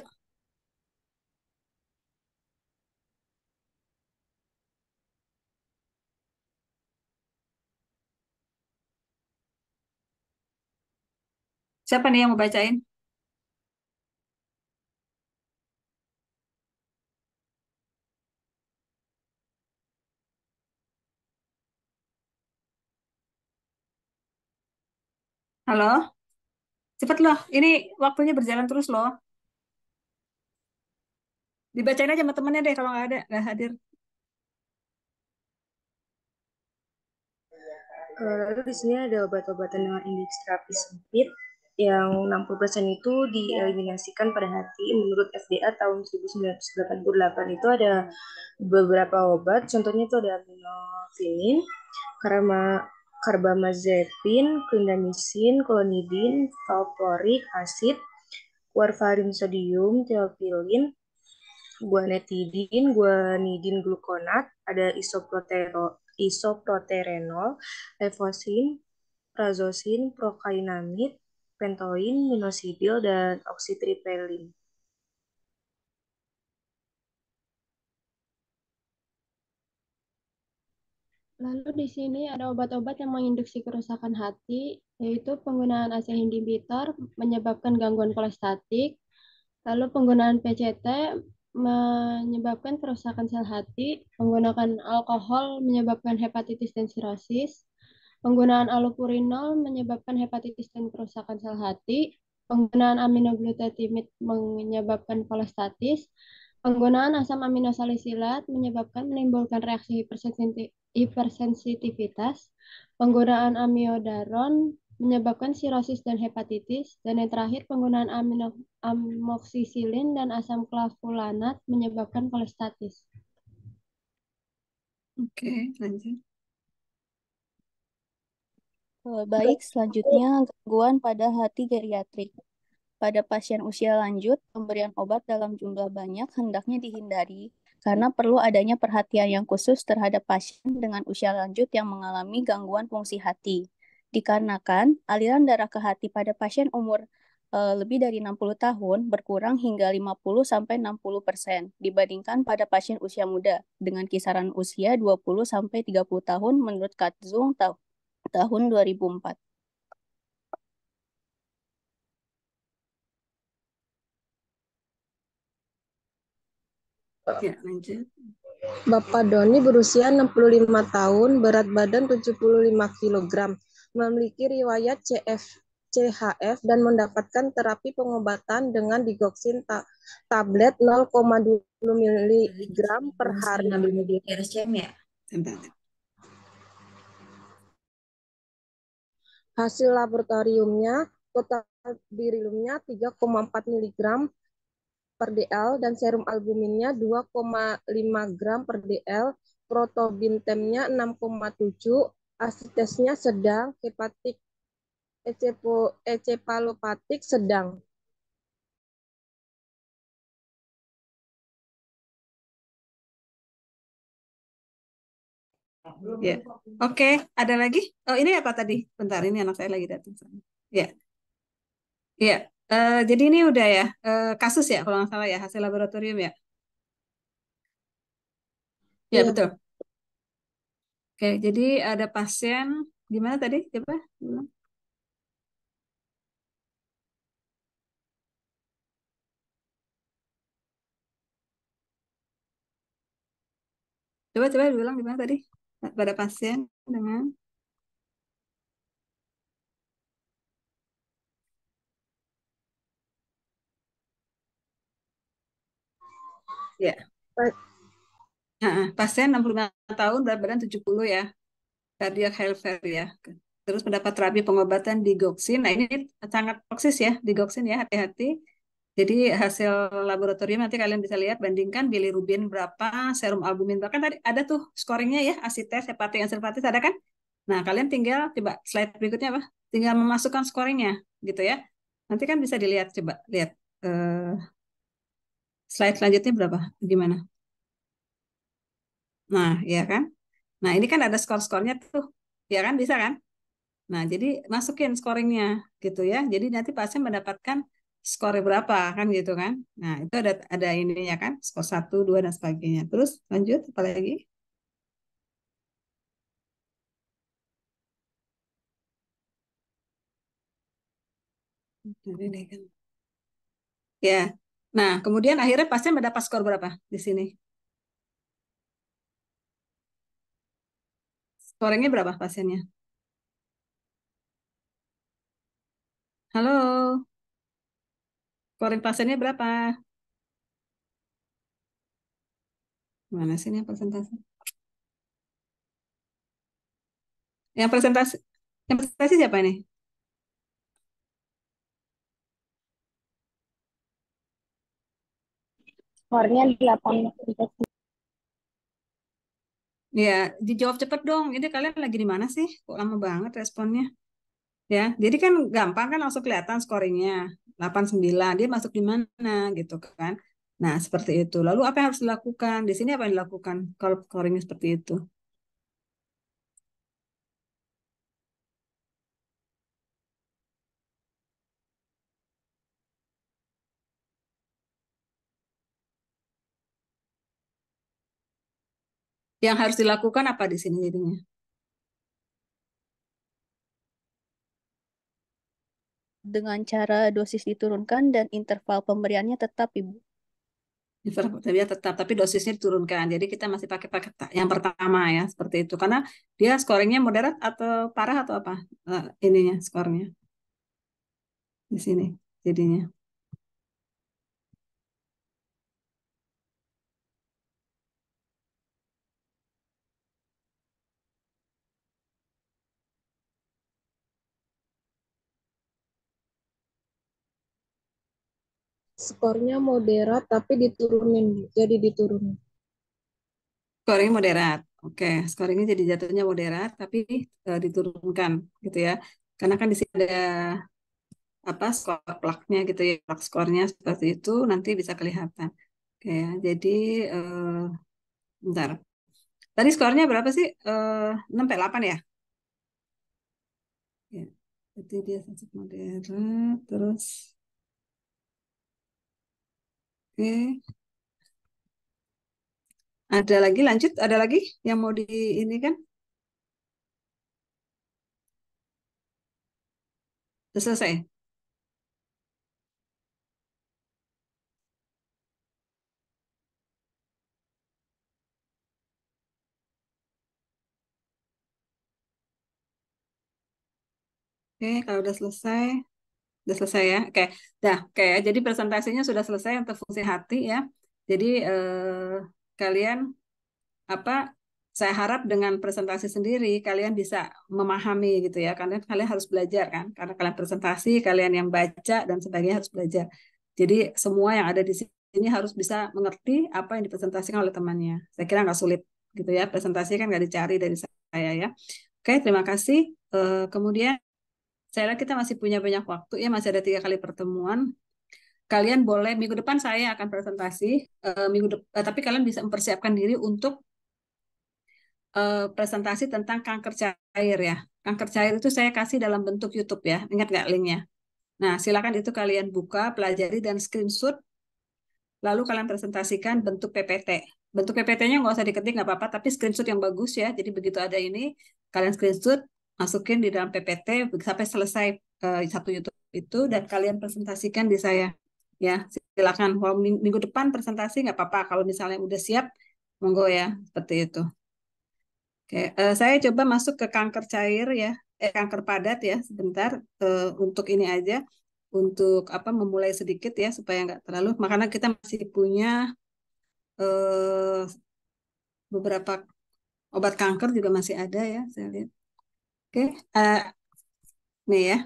Siapa nih yang mau bacain? Halo? Cepet loh, ini waktunya berjalan terus loh. Dibacain aja sama temennya deh kalau nggak hadir. Lalu di sini ada obat-obatan dengan indeks terapi sempit yang 60% itu dieliminasikan pada hati. Menurut FDA tahun 1988 itu ada beberapa obat, contohnya itu ada aminophylline, carbamazepin, clindamycin, klonidin, valproic acid, warfarin sodium, theophylline, guanidin gluconat, ada isoproterenol, levosin, prazosin, prokainamid, pentoin, minoxidil, dan oxytriptyline. Lalu di sini ada obat-obat yang menginduksi kerusakan hati, yaitu penggunaan ACE inhibitor menyebabkan gangguan kolestatik, lalu penggunaan PCT menyebabkan kerusakan sel hati, penggunaan alkohol menyebabkan hepatitis dan sirosis, penggunaan allopurinol menyebabkan hepatitis dan kerusakan sel hati, penggunaan aminoglutamid menyebabkan kolestatis, penggunaan asam aminosalisilat menyebabkan menimbulkan reaksi hipersensitivitas, penggunaan amiodaron menyebabkan sirosis dan hepatitis, dan yang terakhir penggunaan amoksisilin dan asam clavulanat menyebabkan kolestatis. Oke, lanjut. Baik, selanjutnya gangguan pada hati geriatrik. Pada pasien usia lanjut, pemberian obat dalam jumlah banyak hendaknya dihindari karena perlu adanya perhatian yang khusus terhadap pasien dengan usia lanjut yang mengalami gangguan fungsi hati. Dikarenakan aliran darah ke hati pada pasien umur lebih dari 60 tahun berkurang hingga 50-60% dibandingkan pada pasien usia muda dengan kisaran usia 20-30 tahun menurut Katzung tahun 2004. Ya, lanjut. Bapak Doni berusia 65 tahun, berat badan 75 kg, memiliki riwayat CHF dan mendapatkan terapi pengobatan dengan digoxin tablet 0,20 mg per hari. Hasil laboratoriumnya, total birilumnya 3,4 mg per dl dan serum albuminnya 2,5 gram per dl, protobintemnya 6,7, asitesnya sedang, hepatik encepalopatik sedang. Ya, oke. Ada lagi? Oh, ini apa tadi? Bentar, ini anak saya lagi datang. Ya, ya. Jadi ini udah ya kasus ya kalau nggak salah ya hasil laboratorium ya. Ya, Iya. betul. Oke, jadi ada pasien gimana tadi? Coba. Coba diulang gimana tadi? pada pasien dengan ya. Pasien 65 tahun, berat badan 70 ya, cardiac health failure ya. Terus mendapat terapi pengobatan digoxin. Nah ini sangat toksis ya, digoxin ya, hati-hati. Jadi hasil laboratorium nanti kalian bisa lihat, bandingkan bilirubin berapa, serum albumin berapa. Kan tadi ada tuh scoringnya ya, ASITES, hepatik, encephalitis ada kan? Nah kalian tinggal coba slide berikutnya apa? Tinggal memasukkan scoringnya gitu ya. Nanti kan bisa dilihat, coba lihat slide selanjutnya berapa, gimana? Nah ya kan? Nah ini kan ada skor-skornya tuh, ya kan bisa kan? Nah, jadi masukin scoringnya gitu ya. Jadi nanti pasien mendapatkan skor berapa kan gitu kan. Nah, itu ada ininya kan, skor 1, 2 dan sebagainya. Terus lanjut apa lagi? Ini kan. Ya. Nah, kemudian akhirnya pasien mendapat skor berapa di sini? Scoringnya berapa pasiennya? Halo, scoring pasiennya berapa? Mana sih ini yang presentasi? Yang presentasi, yang presentasi siapa ini? Skornya 8. Ya, dijawab cepet dong. Ini kalian lagi di mana sih? Kok lama banget responnya? Ya, jadi kan gampang kan langsung kelihatan scoringnya 89, dia masuk di mana gitu kan. Nah, seperti itu. Lalu apa yang harus dilakukan? Di sini apa yang dilakukan kalau scoringnya seperti itu? Yang harus dilakukan apa di sini jadinya? Dengan cara dosis diturunkan dan interval pemberiannya tetap, Ibu. Dia tetap, tapi dosisnya diturunkan. Jadi kita masih pakai pakai yang pertama ya, seperti itu. Karena dia scoringnya moderat atau parah atau apa? Ininya skornya di sini jadinya. Skornya moderat tapi diturunin, jadi diturunin. Scoring moderat. Oke, scoringnya jadi jatuhnya moderat tapi diturunkan gitu ya. Karena kan di sini ada apa skor plaknya gitu ya, plak skornya seperti itu nanti bisa kelihatan. Oke ya. Jadi bentar. Tadi skornya berapa sih? 6,8 ya? Ya. Jadi dia masuk moderat terus oke. Ada lagi lanjut, ada lagi yang mau di ini kan? Sudah selesai. Oke, kalau udah selesai ya. Oke. Dah, oke ya. Jadi presentasinya sudah selesai untuk fungsi hati ya. Jadi kalian apa saya harap dengan presentasi sendiri kalian bisa memahami gitu ya. Karena kalian harus belajar kan. Karena kalian presentasi, kalian yang baca dan sebagainya harus belajar. Jadi semua yang ada di sini harus bisa mengerti apa yang dipresentasikan oleh temannya. Saya kira nggak sulit gitu ya. Presentasi kan nggak dicari dari saya ya. Oke, terima kasih. Kemudian saya lihat kita masih punya banyak waktu ya, masih ada 3 kali pertemuan. Kalian boleh minggu depan saya akan presentasi, tapi kalian bisa mempersiapkan diri untuk presentasi tentang kanker cair ya. Kanker cair itu saya kasih dalam bentuk YouTube ya, ingat nggak linknya? Nah, silakan itu kalian buka, pelajari dan screenshot, lalu kalian presentasikan bentuk PPT. Bentuk PPT-nya nggak usah diketik nggak apa-apa, tapi screenshot yang bagus ya. Jadi begitu ada ini, kalian screenshot, masukin di dalam PPT sampai selesai satu YouTube itu dan kalian presentasikan di saya. Ya, silakan. Kalau minggu depan presentasi nggak apa-apa. Kalau misalnya udah siap, monggo ya, seperti itu. Oke. Oke, saya coba masuk ke kanker cair ya, kanker padat ya, sebentar untuk ini aja, untuk apa memulai sedikit ya supaya nggak terlalu. Makanya kita masih punya eh, beberapa obat kanker juga masih ada ya, saya lihat. Oke, eh, nih ya,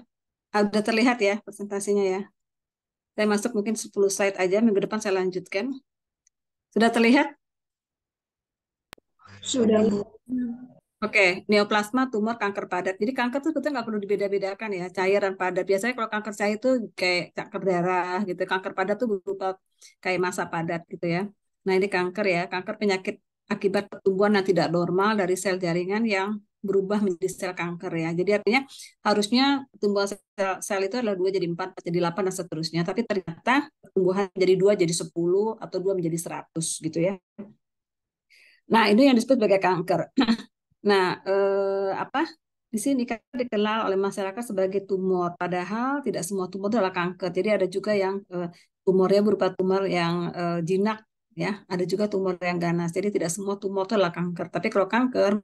udah terlihat ya presentasinya ya. Saya masuk mungkin 10 slide aja, minggu depan saya lanjutkan. Sudah terlihat? Sudah, Bu. Oke, neoplasma tumor kanker padat. Jadi kanker itu sebetulnya nggak perlu dibeda-bedakan ya, cair dan padat. Biasanya kalau kanker cair itu kayak kanker darah gitu. Kanker padat tuh berupa kayak massa padat gitu ya. Nah ini kanker ya, kanker penyakit akibat pertumbuhan yang tidak normal dari sel jaringan yang berubah menjadi sel kanker ya. Jadi artinya harusnya pertumbuhan sel itu adalah 2 jadi 4, jadi 8 dan seterusnya. Tapi ternyata pertumbuhan jadi 2 jadi 10 atau 2 menjadi 100 gitu ya. Nah ini yang disebut sebagai kanker. Nah, apa di sini kan dikenal oleh masyarakat sebagai tumor, padahal tidak semua tumor itu adalah kanker. Jadi ada juga yang tumornya berupa tumor yang jinak, ya. Ada juga tumor yang ganas. Jadi tidak semua tumor itu adalah kanker. Tapi kalau kanker,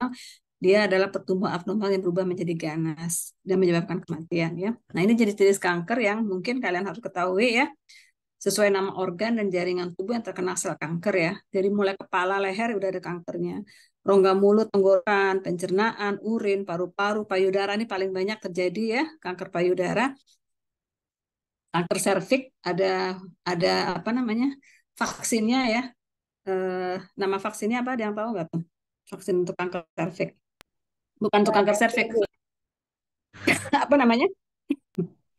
dia adalah pertumbuhan abnormal yang berubah menjadi ganas dan menyebabkan kematian, ya. Nah, ini jenis-jenis kanker yang mungkin kalian harus ketahui, ya. Sesuai nama organ dan jaringan tubuh yang terkena sel kanker ya. Jadi mulai kepala, leher udah ada kankernya. Rongga mulut, tenggorokan, pencernaan, urin, paru-paru, payudara ini paling banyak terjadi ya, kanker payudara. Kanker serviks ada apa namanya? Vaksinnya ya. Nama vaksinnya apa? Ada yang tahu nggak tuh? Vaksin untuk kanker serviks. Bukan untuk kanker serviks. Apa namanya?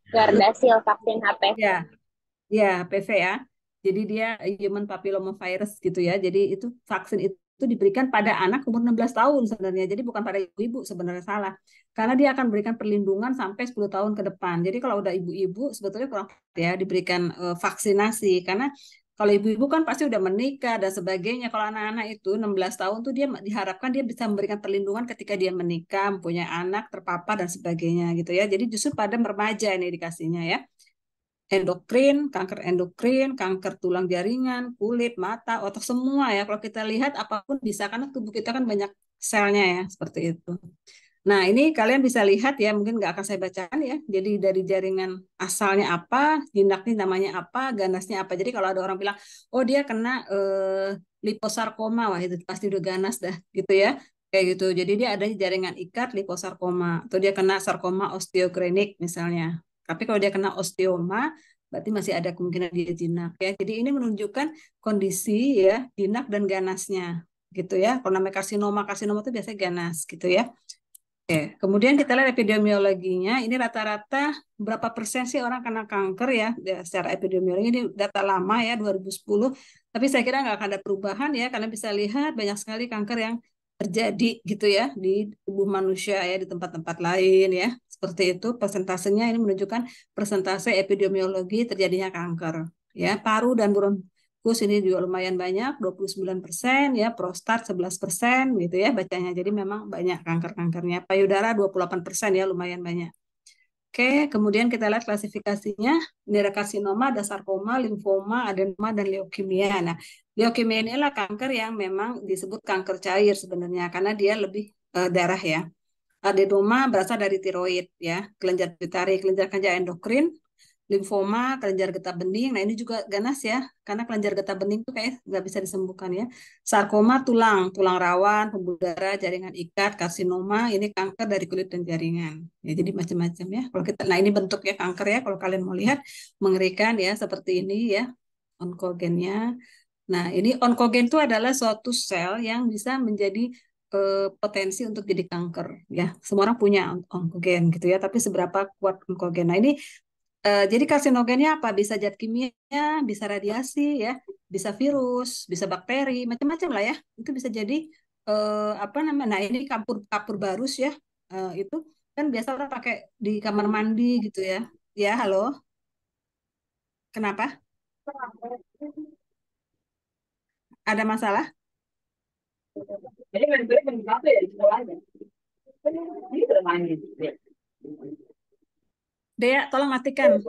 Gardasil vaksin HPV. Ya, ya, HPV ya. Jadi dia human papillomavirus gitu ya. Jadi itu vaksin itu diberikan pada anak umur 16 tahun sebenarnya. Jadi bukan pada ibu-ibu sebenarnya salah. Karena dia akan berikan perlindungan sampai 10 tahun ke depan. Jadi kalau udah ibu-ibu sebetulnya kurang ya diberikan vaksinasi. Karena kalau ibu-ibu kan pasti udah menikah dan sebagainya. Kalau anak-anak itu 16 tahun tuh dia diharapkan dia bisa memberikan perlindungan ketika dia menikah, mempunyai anak, terpapar dan sebagainya gitu ya. Jadi justru pada remaja ini dikasihnya ya. Kanker endokrin, kanker tulang jaringan, kulit, mata, otak semua ya. Kalau kita lihat apapun bisa karena tubuh kita kan banyak selnya ya, seperti itu. Nah, ini kalian bisa lihat ya, mungkin nggak akan saya bacakan ya. Jadi dari jaringan asalnya apa, jinaknya namanya apa, ganasnya apa. Jadi kalau ada orang bilang, oh dia kena liposarkoma, wah itu pasti udah ganas dah, gitu ya. Kayak gitu. Jadi dia ada jaringan ikat liposarkoma, atau dia kena sarkoma osteogrenik misalnya. Tapi kalau dia kena osteoma, berarti masih ada kemungkinan dia jinak ya. Jadi ini menunjukkan kondisi ya jinak dan ganasnya gitu ya. Kalau namanya karsinoma, karsinoma itu biasanya ganas gitu ya. Oke, kemudian kita lihat epidemiologinya. Ini rata-rata berapa persen sih orang kena kanker ya, secara epidemiologi ini data lama ya 2010. Tapi saya kira nggak akan ada perubahan ya, karena bisa lihat banyak sekali kanker yang terjadi gitu ya di tubuh manusia ya di tempat-tempat lain ya. Seperti itu persentasenya ini menunjukkan persentase epidemiologi terjadinya kanker. Ya, paru dan bronkus ini juga lumayan banyak, 29% ya, prostat 11% gitu ya bacanya. Jadi memang banyak kanker-kankernya. Payudara 28% ya, lumayan banyak. Oke, kemudian kita lihat klasifikasinya. Ini ada karsinoma, ada sarkoma, limfoma, adenoma, dan leukemia. Nah, leukemia ini adalah kanker yang memang disebut kanker cair sebenarnya, karena dia lebih darah ya. Adenoma berasal dari tiroid ya, kelenjar pituitari, kelenjar kerja endokrin, limfoma, kelenjar getah bening. Nah, ini juga ganas ya, karena kelenjar getah bening itu kayak nggak bisa disembuhkan ya. Sarkoma tulang, tulang rawan, pembuluh darah, jaringan ikat, karsinoma, ini kanker dari kulit dan jaringan. Ya, jadi macam-macam ya. Kalau kita, nah ini bentuknya kanker ya. Kalau kalian mau lihat, mengerikan ya, seperti ini ya, onkogennya. Nah, ini onkogen itu adalah suatu sel yang bisa menjadi potensi untuk jadi kanker ya. Semua orang punya onkogen gitu ya, tapi seberapa kuat onkogen. Nah, ini jadi karsinogennya apa? Bisa zat kimia, bisa radiasi ya, bisa virus, bisa bakteri, macam-macam lah ya. Itu bisa jadi apa namanya? Nah, ini kapur kapur barus ya. Itu kan biasa orang pakai di kamar mandi gitu ya. Ya, halo. Kenapa? Ada masalah? Dea, tolong matikan.